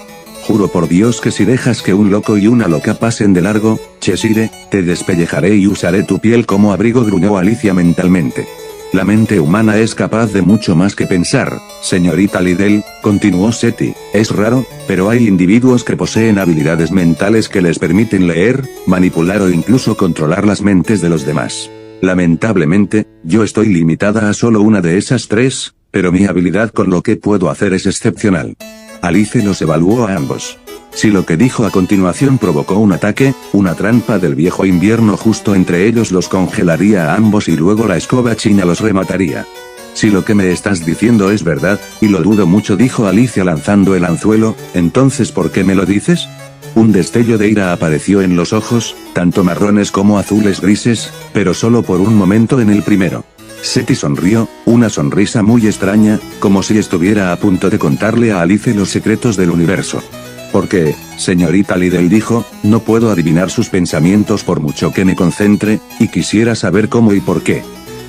Juro por Dios que si dejas que un loco y una loca pasen de largo, Cheshire, te despellejaré y usaré tu piel como abrigo, gruñó Alicia mentalmente. La mente humana es capaz de mucho más que pensar, señorita Liddell, continuó Seti. Es raro, pero hay individuos que poseen habilidades mentales que les permiten leer, manipular o incluso controlar las mentes de los demás. Lamentablemente, yo estoy limitada a solo una de esas tres, pero mi habilidad con lo que puedo hacer es excepcional. Alice los evaluó a ambos. Si lo que dijo a continuación provocó un ataque, una trampa del viejo invierno justo entre ellos los congelaría a ambos y luego la escoba china los remataría. Si lo que me estás diciendo es verdad, y lo dudo mucho, dijo Alicia lanzando el anzuelo, entonces ¿por qué me lo dices? Un destello de ira apareció en los ojos, tanto marrones como azules grises, pero solo por un momento en el primero. Seti sonrió, una sonrisa muy extraña, como si estuviera a punto de contarle a Alice los secretos del universo. Porque, señorita Liddell, dijo, no puedo adivinar sus pensamientos por mucho que me concentre, y quisiera saber cómo y por qué.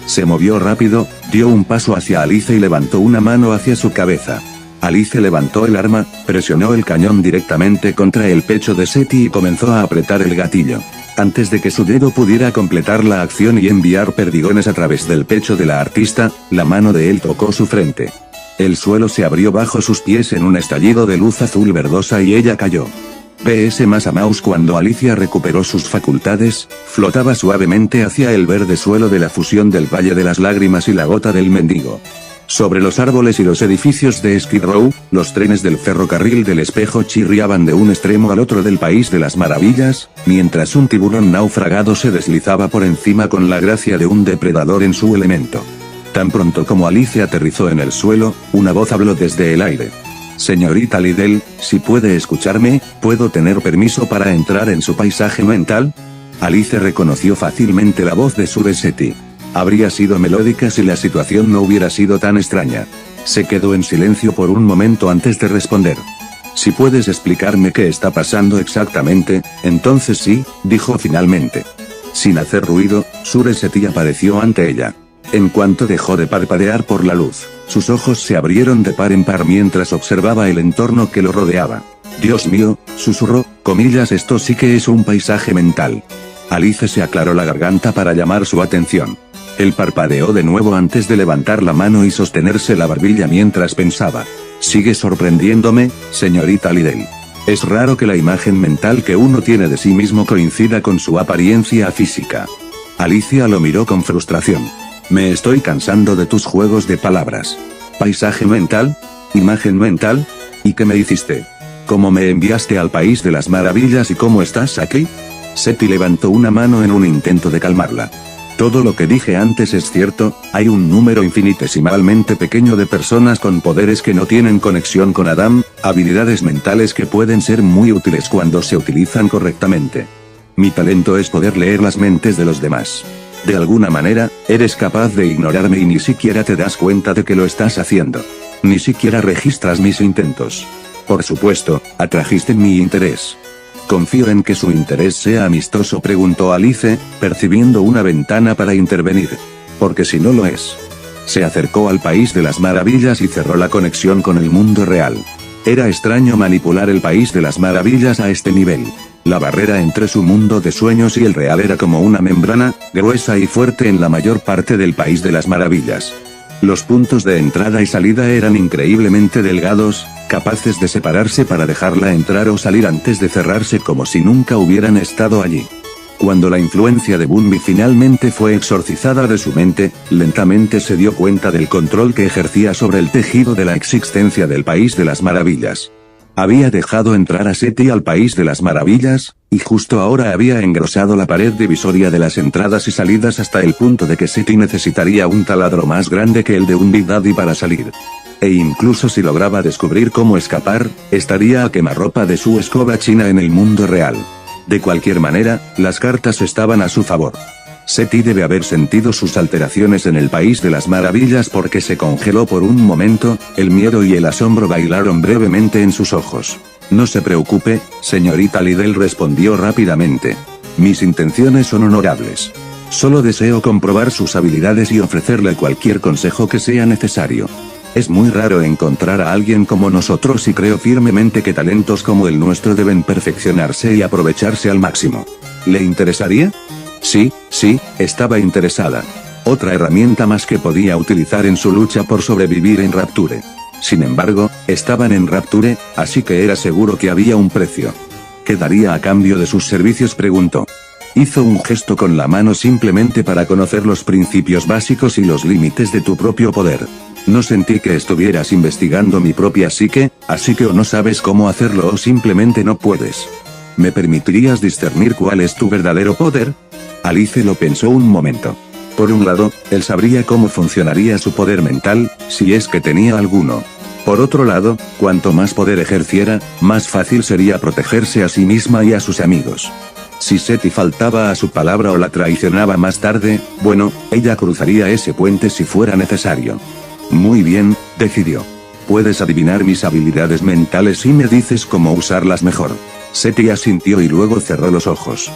Se movió rápido, dio un paso hacia Alice y levantó una mano hacia su cabeza. Alice levantó el arma, presionó el cañón directamente contra el pecho de Seti y comenzó a apretar el gatillo. Antes de que su dedo pudiera completar la acción y enviar perdigones a través del pecho de la artista, la mano de él tocó su frente. El suelo se abrió bajo sus pies en un estallido de luz azul verdosa y ella cayó. PS Masa Mouse. Cuando Alicia recuperó sus facultades, flotaba suavemente hacia el verde suelo de la fusión del Valle de las Lágrimas y la Gota del Mendigo. Sobre los árboles y los edificios de Skid Row, los trenes del ferrocarril del espejo chirriaban de un extremo al otro del País de las Maravillas, mientras un tiburón naufragado se deslizaba por encima con la gracia de un depredador en su elemento. Tan pronto como Alice aterrizó en el suelo, una voz habló desde el aire. Señorita Liddell, si puede escucharme, ¿puedo tener permiso para entrar en su paisaje mental? Alice reconoció fácilmente la voz de Sue Seti. Habría sido melódica si la situación no hubiera sido tan extraña. Se quedó en silencio por un momento antes de responder. Si puedes explicarme qué está pasando exactamente, entonces sí, dijo finalmente. Sin hacer ruido, Sue Seti apareció ante ella. En cuanto dejó de parpadear por la luz, sus ojos se abrieron de par en par mientras observaba el entorno que lo rodeaba. Dios mío, susurró, comillas, esto sí que es un paisaje mental. Alice se aclaró la garganta para llamar su atención. Él parpadeó de nuevo antes de levantar la mano y sostenerse la barbilla mientras pensaba. Sigue sorprendiéndome, señorita Liddell. Es raro que la imagen mental que uno tiene de sí mismo coincida con su apariencia física. Alicia lo miró con frustración. Me estoy cansando de tus juegos de palabras. ¿Paisaje mental? ¿Imagen mental? ¿Y qué me hiciste? ¿Cómo me enviaste al País de las Maravillas y cómo estás aquí? Seti levantó una mano en un intento de calmarla. Todo lo que dije antes es cierto, hay un número infinitesimalmente pequeño de personas con poderes que no tienen conexión con Adam, habilidades mentales que pueden ser muy útiles cuando se utilizan correctamente. Mi talento es poder leer las mentes de los demás. De alguna manera, eres capaz de ignorarme y ni siquiera te das cuenta de que lo estás haciendo. Ni siquiera registras mis intentos. Por supuesto, atrajiste mi interés. ¿Confío en que su interés sea amistoso?, preguntó Alice, percibiendo una ventana para intervenir. Porque si no lo es. Se acercó al País de las Maravillas y cerró la conexión con el mundo real. Era extraño manipular el País de las Maravillas a este nivel. La barrera entre su mundo de sueños y el real era como una membrana, gruesa y fuerte en la mayor parte del País de las Maravillas. Los puntos de entrada y salida eran increíblemente delgados, capaces de separarse para dejarla entrar o salir antes de cerrarse como si nunca hubieran estado allí. Cuando la influencia de Bunby finalmente fue exorcizada de su mente, lentamente se dio cuenta del control que ejercía sobre el tejido de la existencia del País de las Maravillas. Había dejado entrar a Seti al País de las Maravillas, y justo ahora había engrosado la pared divisoria de las entradas y salidas hasta el punto de que Seti necesitaría un taladro más grande que el de un Big Daddy para salir. E incluso si lograba descubrir cómo escapar, estaría a quemarropa de su escoba china en el mundo real. De cualquier manera, las cartas estaban a su favor. Seti debe haber sentido sus alteraciones en el País de las Maravillas porque se congeló por un momento, el miedo y el asombro bailaron brevemente en sus ojos. No se preocupe, señorita Liddell, respondió rápidamente. Mis intenciones son honorables. Solo deseo comprobar sus habilidades y ofrecerle cualquier consejo que sea necesario. Es muy raro encontrar a alguien como nosotros y creo firmemente que talentos como el nuestro deben perfeccionarse y aprovecharse al máximo. ¿Le interesaría? Sí, estaba interesada. Otra herramienta más que podía utilizar en su lucha por sobrevivir en Rapture. Sin embargo, estaban en Rapture, así que era seguro que había un precio. ¿Qué daría a cambio de sus servicios?, preguntó. Hizo un gesto con la mano simplemente para conocer los principios básicos y los límites de tu propio poder. No sentí que estuvieras investigando mi propia psique, así que o no sabes cómo hacerlo o simplemente no puedes. ¿Me permitirías discernir cuál es tu verdadero poder? Alice lo pensó un momento. Por un lado, él sabría cómo funcionaría su poder mental, si es que tenía alguno. Por otro lado, cuanto más poder ejerciera, más fácil sería protegerse a sí misma y a sus amigos. Si Seti faltaba a su palabra o la traicionaba más tarde, bueno, ella cruzaría ese puente si fuera necesario. Muy bien, decidió. Puedes adivinar mis habilidades mentales y me dices cómo usarlas mejor. Seti asintió y luego cerró los ojos.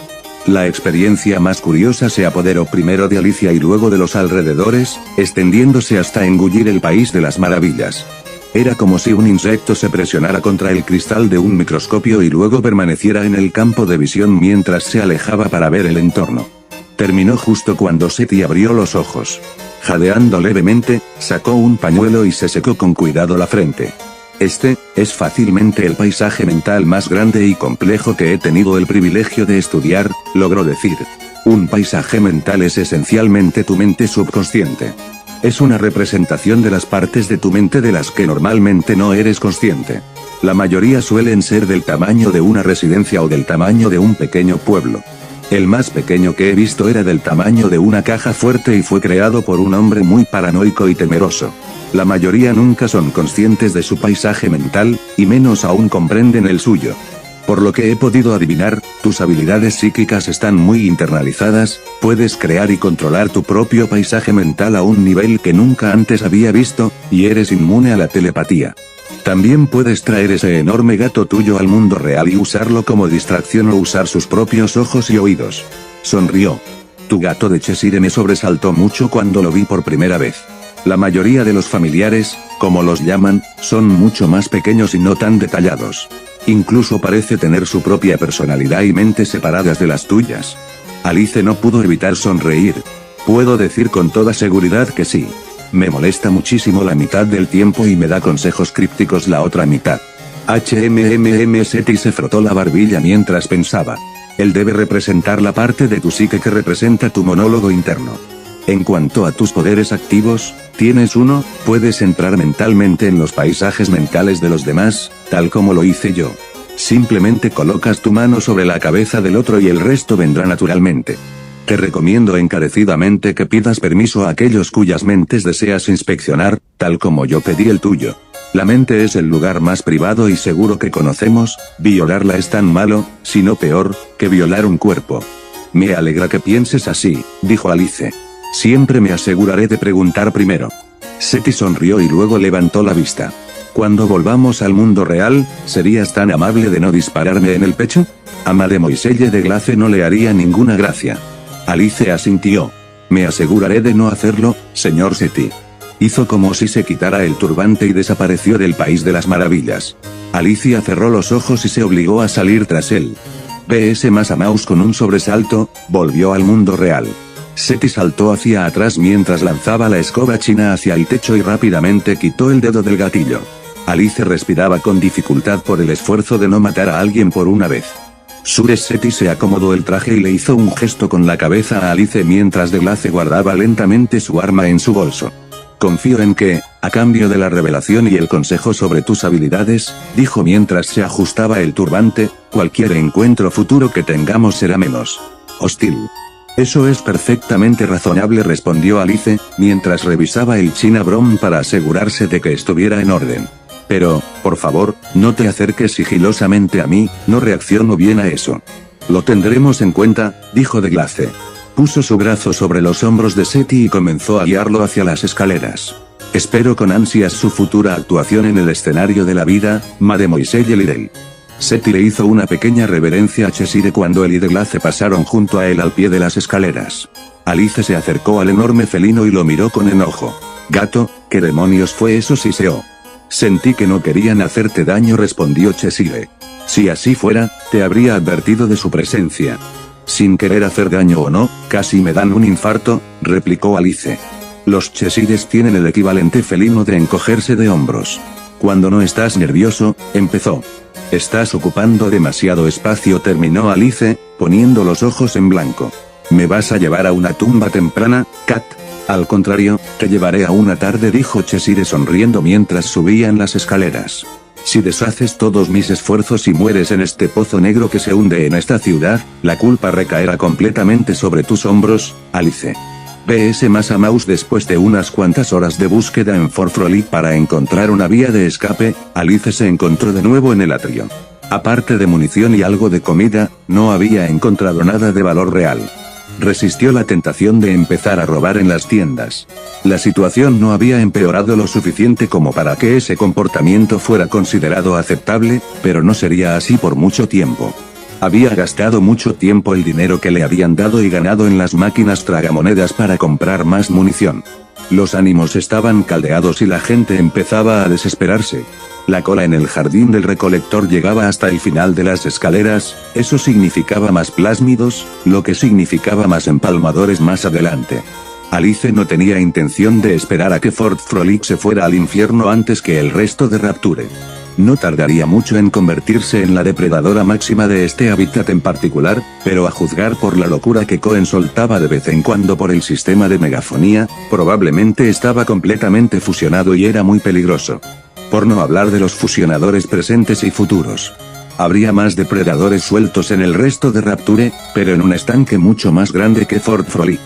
La experiencia más curiosa se apoderó primero de Alicia y luego de los alrededores, extendiéndose hasta engullir el País de las Maravillas. Era como si un insecto se presionara contra el cristal de un microscopio y luego permaneciera en el campo de visión mientras se alejaba para ver el entorno. Terminó justo cuando Seti abrió los ojos. Jadeando levemente, sacó un pañuelo y se secó con cuidado la frente. Este es fácilmente el paisaje mental más grande y complejo que he tenido el privilegio de estudiar, logró decir. Un paisaje mental es esencialmente tu mente subconsciente. Es una representación de las partes de tu mente de las que normalmente no eres consciente. La mayoría suelen ser del tamaño de una residencia o del tamaño de un pequeño pueblo. El más pequeño que he visto era del tamaño de una caja fuerte y fue creado por un hombre muy paranoico y temeroso. La mayoría nunca son conscientes de su paisaje mental, y menos aún comprenden el suyo. Por lo que he podido adivinar, tus habilidades psíquicas están muy internalizadas, puedes crear y controlar tu propio paisaje mental a un nivel que nunca antes había visto, y eres inmune a la telepatía. También puedes traer ese enorme gato tuyo al mundo real y usarlo como distracción o usar sus propios ojos y oídos. Sonrió. Tu gato de Cheshire me sobresaltó mucho cuando lo vi por primera vez. La mayoría de los familiares, como los llaman, son mucho más pequeños y no tan detallados. Incluso parece tener su propia personalidad y mente separadas de las tuyas. Alice no pudo evitar sonreír. Puedo decir con toda seguridad que sí. Me molesta muchísimo la mitad del tiempo y me da consejos crípticos la otra mitad. Seti se frotó la barbilla mientras pensaba. Él debe representar la parte de tu psique que representa tu monólogo interno. En cuanto a tus poderes activos, tienes uno, puedes entrar mentalmente en los paisajes mentales de los demás, tal como lo hice yo. Simplemente colocas tu mano sobre la cabeza del otro y el resto vendrá naturalmente. Te recomiendo encarecidamente que pidas permiso a aquellos cuyas mentes deseas inspeccionar, tal como yo pedí el tuyo. La mente es el lugar más privado y seguro que conocemos, violarla es tan malo, si no peor, que violar un cuerpo. Me alegra que pienses así, dijo Alice. Siempre me aseguraré de preguntar primero. Seti sonrió y luego levantó la vista. Cuando volvamos al mundo real, ¿serías tan amable de no dispararme en el pecho? A Mademoiselle de Glace no le haría ninguna gracia. Alice asintió. Me aseguraré de no hacerlo, señor Seti. Hizo como si se quitara el turbante y desapareció del país de las maravillas. Alicia cerró los ojos y se obligó a salir tras él. B.S. Mouse con un sobresalto, volvió al mundo real. Seti saltó hacia atrás mientras lanzaba la escoba china hacia el techo y rápidamente quitó el dedo del gatillo. Alice respiraba con dificultad por el esfuerzo de no matar a alguien por una vez. Seti se acomodó el traje y le hizo un gesto con la cabeza a Alice mientras de Glace guardaba lentamente su arma en su bolso. Confío en que, a cambio de la revelación y el consejo sobre tus habilidades, dijo mientras se ajustaba el turbante, cualquier encuentro futuro que tengamos será menos hostil. Eso es perfectamente razonable, respondió Alice, mientras revisaba el China Brom para asegurarse de que estuviera en orden. Pero, por favor, no te acerques sigilosamente a mí, no reacciono bien a eso. Lo tendremos en cuenta, dijo de Glace. Puso su brazo sobre los hombros de Seti y comenzó a guiarlo hacia las escaleras. Espero con ansias su futura actuación en el escenario de la vida, Mademoiselle Lidl. Seti le hizo una pequeña reverencia a Cheshire cuando él y de Glace pasaron junto a él al pie de las escaleras. Alice se acercó al enorme felino y lo miró con enojo. Gato, ¿qué demonios fue eso? Siseó. Sentí que no querían hacerte daño, respondió Cheshire. Si así fuera, te habría advertido de su presencia. Sin querer hacer daño o no, casi me dan un infarto, replicó Alice. Los Cheshires tienen el equivalente felino de encogerse de hombros. Cuando no estás nervioso, empezó. Estás ocupando demasiado espacio, terminó Alice, poniendo los ojos en blanco. ¿Me vas a llevar a una tumba temprana, Kat? Al contrario, te llevaré a una tarde, dijo Cheshire sonriendo mientras subían las escaleras. Si deshaces todos mis esfuerzos y mueres en este pozo negro que se hunde en esta ciudad, la culpa recaerá completamente sobre tus hombros, Alice. B.S. Mouse después de unas cuantas horas de búsqueda en Fort Frolic para encontrar una vía de escape, Alice se encontró de nuevo en el atrio. Aparte de munición y algo de comida, no había encontrado nada de valor real. Resistió la tentación de empezar a robar en las tiendas. La situación no había empeorado lo suficiente como para que ese comportamiento fuera considerado aceptable, pero no sería así por mucho tiempo. Había gastado mucho tiempo el dinero que le habían dado y ganado en las máquinas tragamonedas para comprar más munición. Los ánimos estaban caldeados y la gente empezaba a desesperarse. La cola en el jardín del recolector llegaba hasta el final de las escaleras, eso significaba más plásmidos, lo que significaba más empalmadores más adelante. Alice no tenía intención de esperar a que Fort Frolic se fuera al infierno antes que el resto de Rapture. No tardaría mucho en convertirse en la depredadora máxima de este hábitat en particular, pero a juzgar por la locura que Cohen soltaba de vez en cuando por el sistema de megafonía, probablemente estaba completamente fusionado y era muy peligroso. Por no hablar de los fusionadores presentes y futuros. Habría más depredadores sueltos en el resto de Rapture, pero en un estanque mucho más grande que Fort Frolic.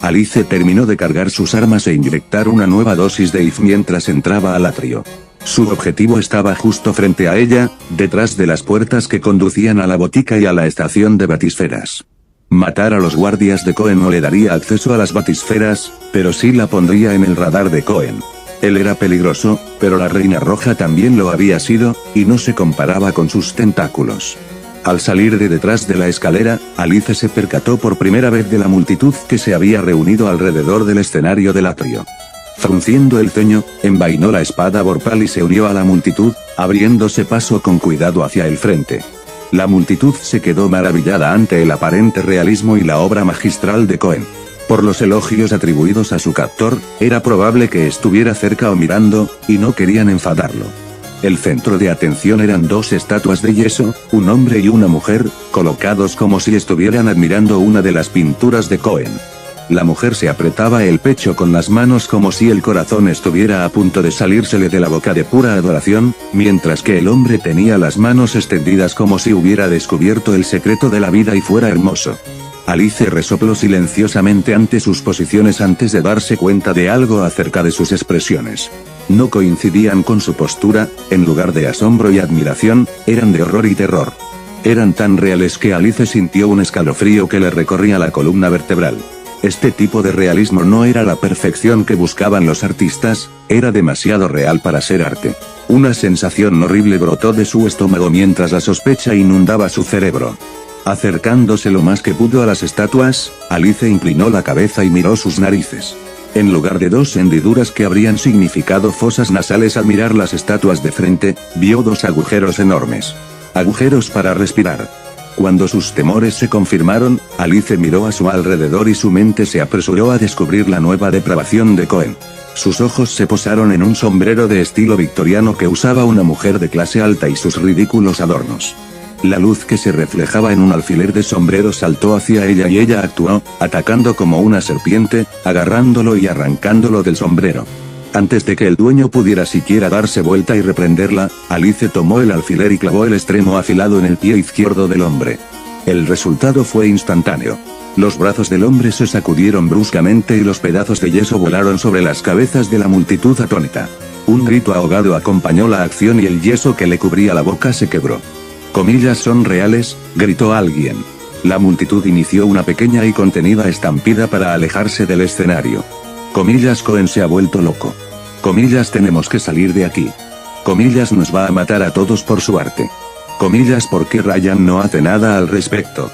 Alice terminó de cargar sus armas e inyectar una nueva dosis de IF mientras entraba al atrio. Su objetivo estaba justo frente a ella, detrás de las puertas que conducían a la botica y a la estación de batisferas. Matar a los guardias de Cohen no le daría acceso a las batisferas, pero sí la pondría en el radar de Cohen. Él era peligroso, pero la Reina Roja también lo había sido, y no se comparaba con sus tentáculos. Al salir de detrás de la escalera, Alice se percató por primera vez de la multitud que se había reunido alrededor del escenario del atrio. Frunciendo el ceño, envainó la espada vorpal y se unió a la multitud, abriéndose paso con cuidado hacia el frente. La multitud se quedó maravillada ante el aparente realismo y la obra magistral de Cohen. Por los elogios atribuidos a su captor, era probable que estuviera cerca o mirando, y no querían enfadarlo. El centro de atención eran dos estatuas de yeso, un hombre y una mujer, colocados como si estuvieran admirando una de las pinturas de Cohen. La mujer se apretaba el pecho con las manos como si el corazón estuviera a punto de salírsele de la boca de pura adoración, mientras que el hombre tenía las manos extendidas como si hubiera descubierto el secreto de la vida y fuera hermoso. Alice resopló silenciosamente ante sus posiciones antes de darse cuenta de algo acerca de sus expresiones. No coincidían con su postura, en lugar de asombro y admiración, eran de horror y terror. Eran tan reales que Alice sintió un escalofrío que le recorría la columna vertebral. Este tipo de realismo no era la perfección que buscaban los artistas, era demasiado real para ser arte. Una sensación horrible brotó de su estómago mientras la sospecha inundaba su cerebro. Acercándose lo más que pudo a las estatuas, Alice inclinó la cabeza y miró sus narices. En lugar de dos hendiduras que habrían significado fosas nasales al mirar las estatuas de frente, vio dos agujeros enormes. Agujeros para respirar. Cuando sus temores se confirmaron, Alice miró a su alrededor y su mente se apresuró a descubrir la nueva depravación de Cohen. Sus ojos se posaron en un sombrero de estilo victoriano que usaba una mujer de clase alta y sus ridículos adornos. La luz que se reflejaba en un alfiler de sombrero saltó hacia ella y ella actuó, atacando como una serpiente, agarrándolo y arrancándolo del sombrero. Antes de que el dueño pudiera siquiera darse vuelta y reprenderla, Alice tomó el alfiler y clavó el extremo afilado en el pie izquierdo del hombre. El resultado fue instantáneo. Los brazos del hombre se sacudieron bruscamente y los pedazos de yeso volaron sobre las cabezas de la multitud atónita. Un grito ahogado acompañó la acción y el yeso que le cubría la boca se quebró. «Comillas son reales», gritó alguien. La multitud inició una pequeña y contenida estampida para alejarse del escenario. Comillas, Cohen se ha vuelto loco. Comillas, tenemos que salir de aquí. Comillas, nos va a matar a todos por su arte. Comillas, ¿por qué Ryan no hace nada al respecto?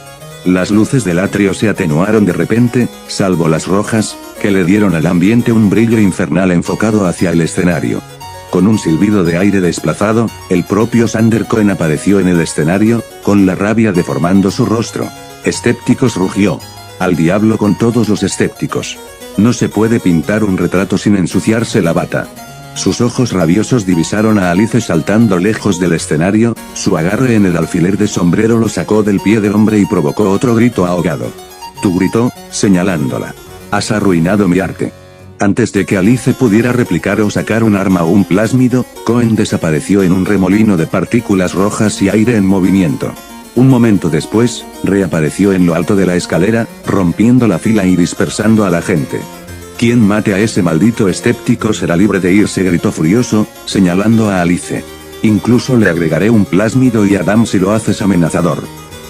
Las luces del atrio se atenuaron de repente, salvo las rojas, que le dieron al ambiente un brillo infernal enfocado hacia el escenario. Con un silbido de aire desplazado, el propio Sander Cohen apareció en el escenario, con la rabia deformando su rostro. «Escépticos», rugió. «Al diablo con todos los escépticos. No se puede pintar un retrato sin ensuciarse la bata». Sus ojos rabiosos divisaron a Alice saltando lejos del escenario, su agarre en el alfiler de sombrero lo sacó del pie del hombre y provocó otro grito ahogado. «Tú», gritó, señalándola. «Has arruinado mi arte». Antes de que Alice pudiera replicar o sacar un arma o un plásmido, Cohen desapareció en un remolino de partículas rojas y aire en movimiento. Un momento después, reapareció en lo alto de la escalera, rompiendo la fila y dispersando a la gente. «Quien mate a ese maldito escéptico será libre de irse», gritó furioso, señalando a Alice. «Incluso le agregaré un plásmido y Adam si lo haces amenazador».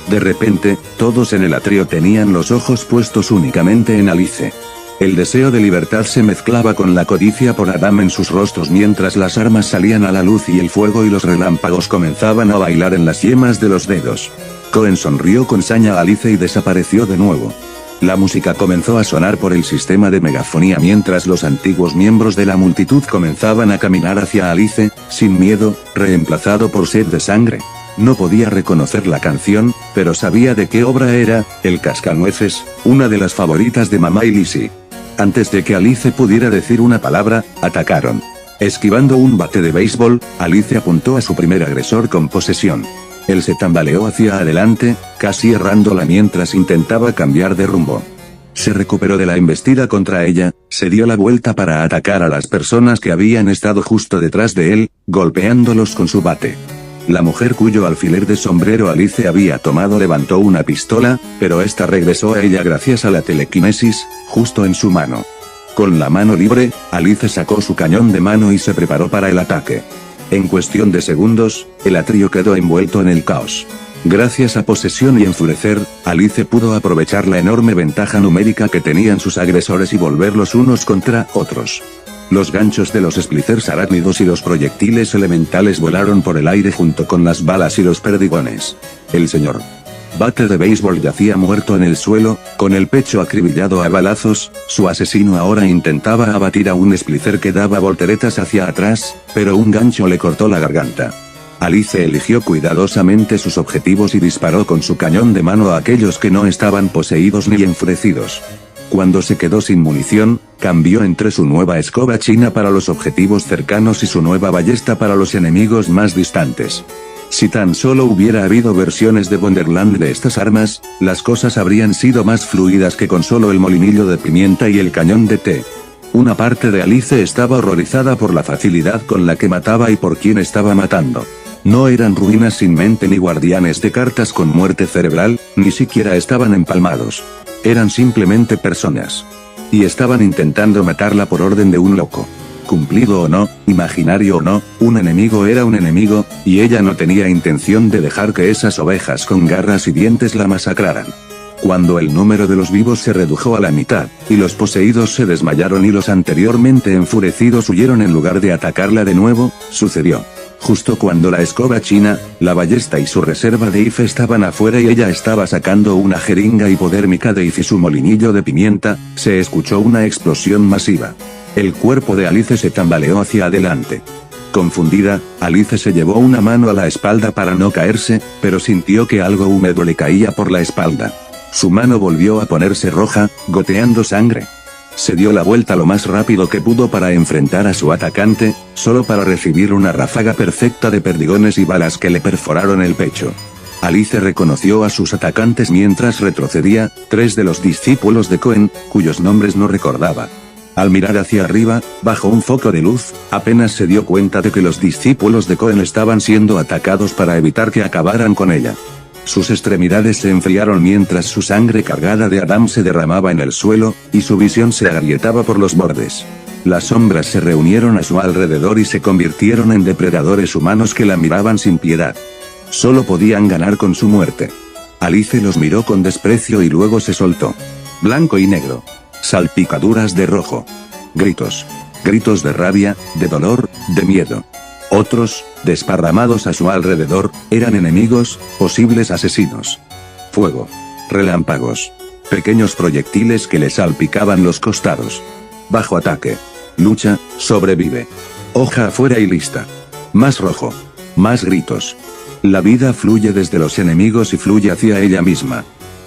De repente, todos en el atrio tenían los ojos puestos únicamente en Alice. El deseo de libertad se mezclaba con la codicia por Adam en sus rostros mientras las armas salían a la luz y el fuego y los relámpagos comenzaban a bailar en las yemas de los dedos. Cohen sonrió con saña a Alice y desapareció de nuevo. La música comenzó a sonar por el sistema de megafonía mientras los antiguos miembros de la multitud comenzaban a caminar hacia Alice, sin miedo, reemplazado por sed de sangre. No podía reconocer la canción, pero sabía de qué obra era, El Cascanueces, una de las favoritas de mamá y Lizzie. Antes de que Alice pudiera decir una palabra, atacaron. Esquivando un bate de béisbol, Alice apuntó a su primer agresor con posesión. Él se tambaleó hacia adelante, casi errándola mientras intentaba cambiar de rumbo. Se recuperó de la embestida contra ella, se dio la vuelta para atacar a las personas que habían estado justo detrás de él, golpeándolos con su bate. La mujer cuyo alfiler de sombrero Alice había tomado levantó una pistola, pero esta regresó a ella gracias a la telequinesis, justo en su mano. Con la mano libre, Alice sacó su cañón de mano y se preparó para el ataque. En cuestión de segundos, el atrio quedó envuelto en el caos. Gracias a posesión y enfurecer, Alice pudo aprovechar la enorme ventaja numérica que tenían sus agresores y volverlos unos contra otros. Los ganchos de los splicers arácnidos y los proyectiles elementales volaron por el aire junto con las balas y los perdigones. El señor bate de béisbol yacía muerto en el suelo, con el pecho acribillado a balazos. Su asesino ahora intentaba abatir a un splicer que daba volteretas hacia atrás, pero un gancho le cortó la garganta. Alice eligió cuidadosamente sus objetivos y disparó con su cañón de mano a aquellos que no estaban poseídos ni enfurecidos. Cuando se quedó sin munición, cambió entre su nueva escoba china para los objetivos cercanos y su nueva ballesta para los enemigos más distantes. Si tan solo hubiera habido versiones de Wonderland de estas armas, las cosas habrían sido más fluidas que con solo el molinillo de pimienta y el cañón de té. Una parte de Alice estaba horrorizada por la facilidad con la que mataba y por quién estaba matando. No eran ruinas sin mente ni guardianes de cartas con muerte cerebral, ni siquiera estaban empalmados. Eran simplemente personas. Y estaban intentando matarla por orden de un loco. Cumplido o no, imaginario o no, un enemigo era un enemigo, y ella no tenía intención de dejar que esas ovejas con garras y dientes la masacraran. Cuando el número de los vivos se redujo a la mitad, y los poseídos se desmayaron y los anteriormente enfurecidos huyeron en lugar de atacarla de nuevo, sucedió. Justo cuando la escoba china, la ballesta y su reserva de IF estaban afuera y ella estaba sacando una jeringa hipodérmica de IF y su molinillo de pimienta, se escuchó una explosión masiva. El cuerpo de Alice se tambaleó hacia adelante. Confundida, Alice se llevó una mano a la espalda para no caerse, pero sintió que algo húmedo le caía por la espalda. Su mano volvió a ponerse roja, goteando sangre. Se dio la vuelta lo más rápido que pudo para enfrentar a su atacante, solo para recibir una ráfaga perfecta de perdigones y balas que le perforaron el pecho. Alice reconoció a sus atacantes mientras retrocedía, 3 de los discípulos de Cohen, cuyos nombres no recordaba. Al mirar hacia arriba, bajo un foco de luz, apenas se dio cuenta de que los discípulos de Cohen estaban siendo atacados para evitar que acabaran con ella. Sus extremidades se enfriaron mientras su sangre cargada de Adam se derramaba en el suelo, y su visión se agrietaba por los bordes. Las sombras se reunieron a su alrededor y se convirtieron en depredadores humanos que la miraban sin piedad. Solo podían ganar con su muerte. Alice los miró con desprecio y luego se soltó. Blanco y negro. Salpicaduras de rojo. Gritos. Gritos de rabia, de dolor, de miedo. Otros, desparramados a su alrededor, eran enemigos, posibles asesinos. Fuego. Relámpagos. Pequeños proyectiles que le salpicaban los costados. Bajo ataque. Lucha, sobrevive. Hoja afuera y lista. Más rojo. Más gritos. La vida fluye desde los enemigos y fluye hacia ella misma.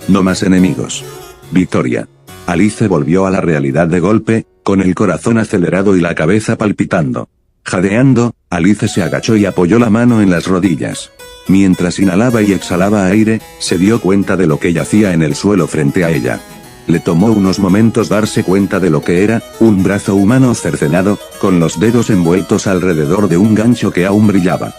No más enemigos. Victoria. Alice volvió a la realidad de golpe, con el corazón acelerado y la cabeza palpitando. Jadeando, Alice se agachó y apoyó la mano en las rodillas. Mientras inhalaba y exhalaba aire, se dio cuenta de lo que yacía en el suelo frente a ella. Le tomó unos momentos darse cuenta de lo que era, un brazo humano cercenado, con los dedos envueltos alrededor de un gancho que aún brillaba.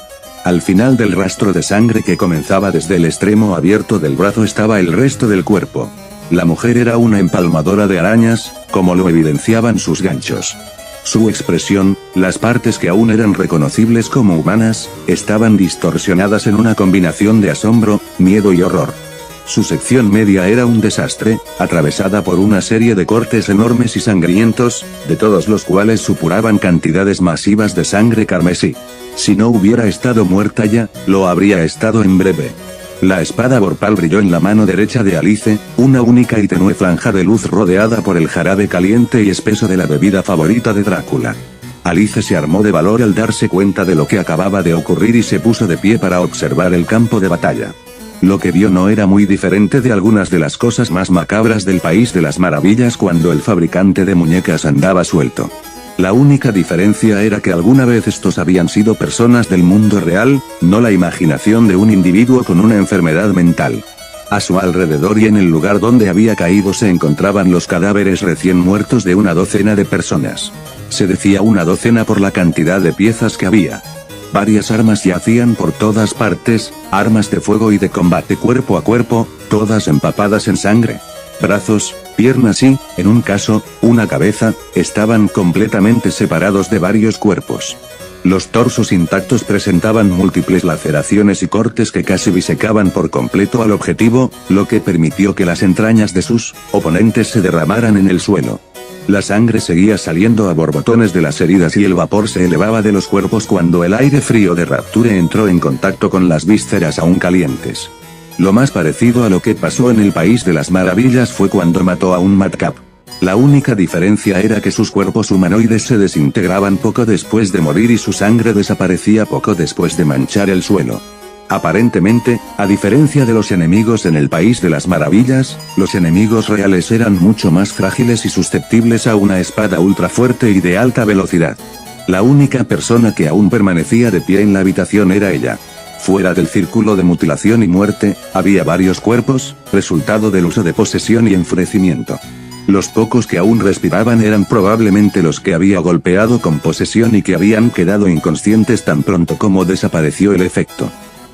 Al final del rastro de sangre que comenzaba desde el extremo abierto del brazo estaba el resto del cuerpo. La mujer era una empalmadora de arañas, como lo evidenciaban sus ganchos. Su expresión, las partes que aún eran reconocibles como humanas, estaban distorsionadas en una combinación de asombro, miedo y horror. Su sección media era un desastre, atravesada por una serie de cortes enormes y sangrientos, de todos los cuales supuraban cantidades masivas de sangre carmesí. Si no hubiera estado muerta ya, lo habría estado en breve. La espada vorpal brilló en la mano derecha de Alice, una única y tenue franja de luz rodeada por el jarabe caliente y espeso de la bebida favorita de Drácula. Alice se armó de valor al darse cuenta de lo que acababa de ocurrir y se puso de pie para observar el campo de batalla. Lo que vio no era muy diferente de algunas de las cosas más macabras del País de las Maravillas cuando el fabricante de muñecas andaba suelto. La única diferencia era que alguna vez estos habían sido personas del mundo real, no la imaginación de un individuo con una enfermedad mental. A su alrededor y en el lugar donde había caído se encontraban los cadáveres recién muertos de una docena de personas. Se decía una docena por la cantidad de piezas que había. Varias armas yacían por todas partes, armas de fuego y de combate cuerpo a cuerpo, todas empapadas en sangre. Brazos, piernas y, en un caso, una cabeza, estaban completamente separados de varios cuerpos. Los torsos intactos presentaban múltiples laceraciones y cortes que casi bisecaban por completo al objetivo, lo que permitió que las entrañas de sus oponentes se derramaran en el suelo. La sangre seguía saliendo a borbotones de las heridas y el vapor se elevaba de los cuerpos cuando el aire frío de Rapture entró en contacto con las vísceras aún calientes. Lo más parecido a lo que pasó en el País de las Maravillas fue cuando mató a un Madcap. La única diferencia era que sus cuerpos humanoides se desintegraban poco después de morir y su sangre desaparecía poco después de manchar el suelo. Aparentemente, a diferencia de los enemigos en el País de las Maravillas, los enemigos reales eran mucho más frágiles y susceptibles a una espada ultra fuerte y de alta velocidad. La única persona que aún permanecía de pie en la habitación era ella. Fuera del círculo de mutilación y muerte, había varios cuerpos, resultado del uso de posesión y enfurecimiento. Los pocos que aún respiraban eran probablemente los que había golpeado con posesión y que habían quedado inconscientes tan pronto como desapareció el efecto.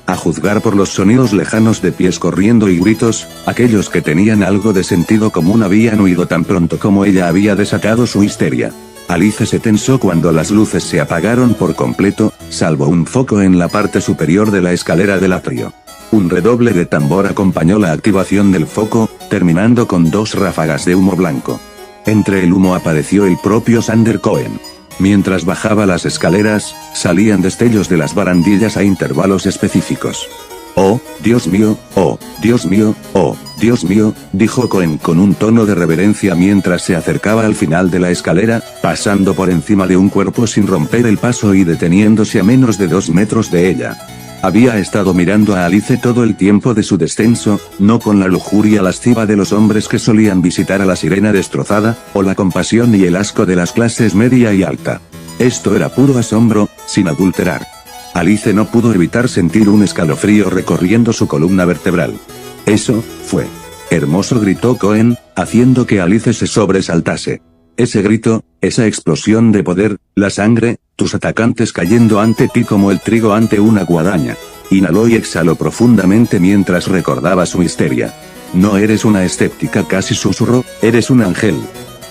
A juzgar por los sonidos lejanos de pies corriendo y gritos, aquellos que tenían algo de sentido común habían huido tan pronto como ella había desatado su histeria. Alice se tensó cuando las luces se apagaron por completo, salvo un foco en la parte superior de la escalera del atrio. Un redoble de tambor acompañó la activación del foco, terminando con 2 ráfagas de humo blanco. Entre el humo apareció el propio Sander Cohen. Mientras bajaba las escaleras, salían destellos de las barandillas a intervalos específicos. «Oh, Dios mío, oh, Dios mío, oh, Dios mío», dijo Cohen con un tono de reverencia mientras se acercaba al final de la escalera, pasando por encima de un cuerpo sin romper el paso y deteniéndose a menos de 2 metros de ella. Había estado mirando a Alice todo el tiempo de su descenso, no con la lujuria lasciva de los hombres que solían visitar a la sirena destrozada, o la compasión y el asco de las clases media y alta. Esto era puro asombro, sin adulterar. Alice no pudo evitar sentir un escalofrío recorriendo su columna vertebral. «Eso fue hermoso», gritó Cohen, haciendo que Alice se sobresaltase. Ese grito, esa explosión de poder, la sangre, tus atacantes cayendo ante ti como el trigo ante una guadaña. Inhaló y exhaló profundamente mientras recordaba su histeria. «No eres una escéptica», casi susurró, «eres un ángel».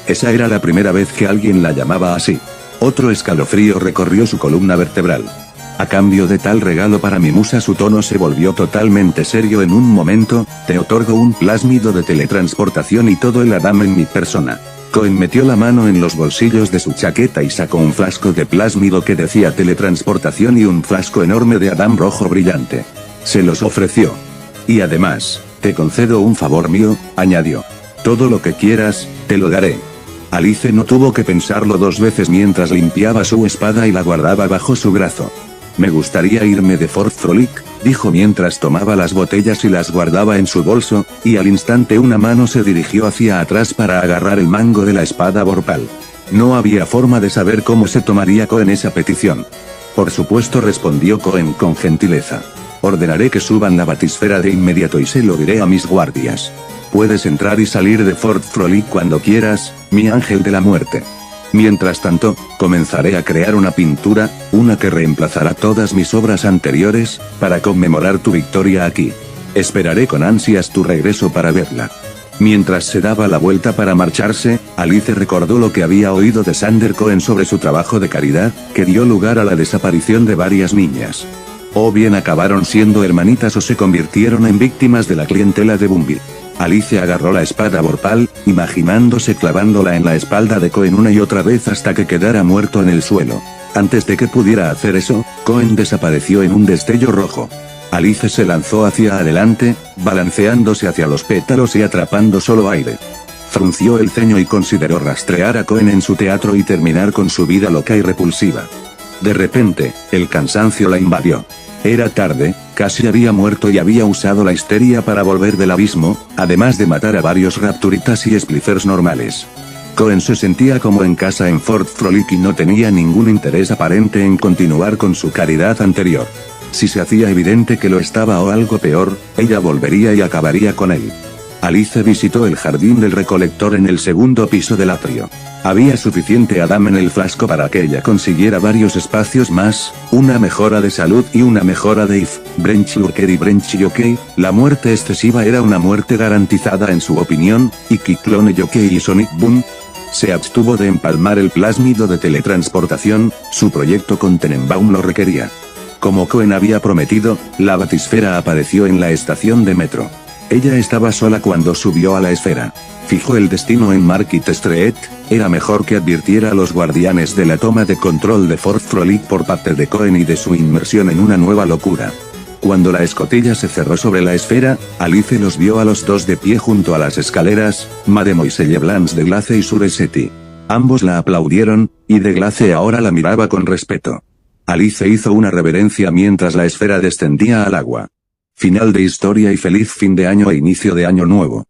Esa era la primera vez que alguien la llamaba así. Otro escalofrío recorrió su columna vertebral. «A cambio de tal regalo para mi musa», su tono se volvió totalmente serio en un momento, «te otorgo un plásmido de teletransportación y todo el Adam en mi persona». Cohen metió la mano en los bolsillos de su chaqueta y sacó un flasco de plásmido que decía teletransportación y un frasco enorme de Adam rojo brillante. Se los ofreció. «Y además, te concedo un favor mío», añadió. «Todo lo que quieras, te lo daré». Alice no tuvo que pensarlo 2 veces mientras limpiaba su espada y la guardaba bajo su brazo. «Me gustaría irme de Fort Frolic», dijo mientras tomaba las botellas y las guardaba en su bolso, y al instante una mano se dirigió hacia atrás para agarrar el mango de la espada vorpal. No había forma de saber cómo se tomaría Cohen esa petición. «Por supuesto», respondió Cohen con gentileza. «Ordenaré que suban la batisfera de inmediato y se lo diré a mis guardias. Puedes entrar y salir de Fort Frolic cuando quieras, mi ángel de la muerte. Mientras tanto, comenzaré a crear una pintura, una que reemplazará todas mis obras anteriores, para conmemorar tu victoria aquí. Esperaré con ansias tu regreso para verla». Mientras se daba la vuelta para marcharse, Alice recordó lo que había oído de Sander Cohen sobre su trabajo de caridad, que dio lugar a la desaparición de varias niñas. O bien acabaron siendo hermanitas o se convirtieron en víctimas de la clientela de Bumby. Alice agarró la espada vorpal, imaginándose clavándola en la espalda de Cohen una y otra vez hasta que quedara muerto en el suelo. Antes de que pudiera hacer eso, Cohen desapareció en un destello rojo. Alice se lanzó hacia adelante, balanceándose hacia los pétalos y atrapando solo aire. Frunció el ceño y consideró rastrear a Cohen en su teatro y terminar con su vida loca y repulsiva. De repente, el cansancio la invadió. Era tarde, casi había muerto y había usado la histeria para volver del abismo, además de matar a varios rapturitas y spliffers normales. Cohen se sentía como en casa en Fort Frolic y no tenía ningún interés aparente en continuar con su caridad anterior. Si se hacía evidente que lo estaba o algo peor, ella volvería y acabaría con él. Alice visitó el jardín del recolector en el segundo piso del atrio. Había suficiente Adam en el frasco para que ella consiguiera varios espacios más, una mejora de salud y una mejora de If, Brenchy Worker y Brenchy Yokai. La muerte excesiva era una muerte garantizada en su opinión, y Cyclone Yokai y Sonic Boom se abstuvo de empalmar el plásmido de teletransportación, su proyecto con Tenenbaum lo requería. Como Cohen había prometido, la batisfera apareció en la estación de metro. Ella estaba sola cuando subió a la esfera. Fijó el destino en Market Street. Era mejor que advirtiera a los guardianes de la toma de control de Fort Frolic por parte de Cohen y de su inmersión en una nueva locura. Cuando la escotilla se cerró sobre la esfera, Alice los vio a los dos de pie junto a las escaleras, Mademoiselle Blanche de Glace y Suresetti. Ambos la aplaudieron, y de Glace ahora la miraba con respeto. Alice hizo una reverencia mientras la esfera descendía al agua. Final de historia y feliz fin de año e inicio de año nuevo.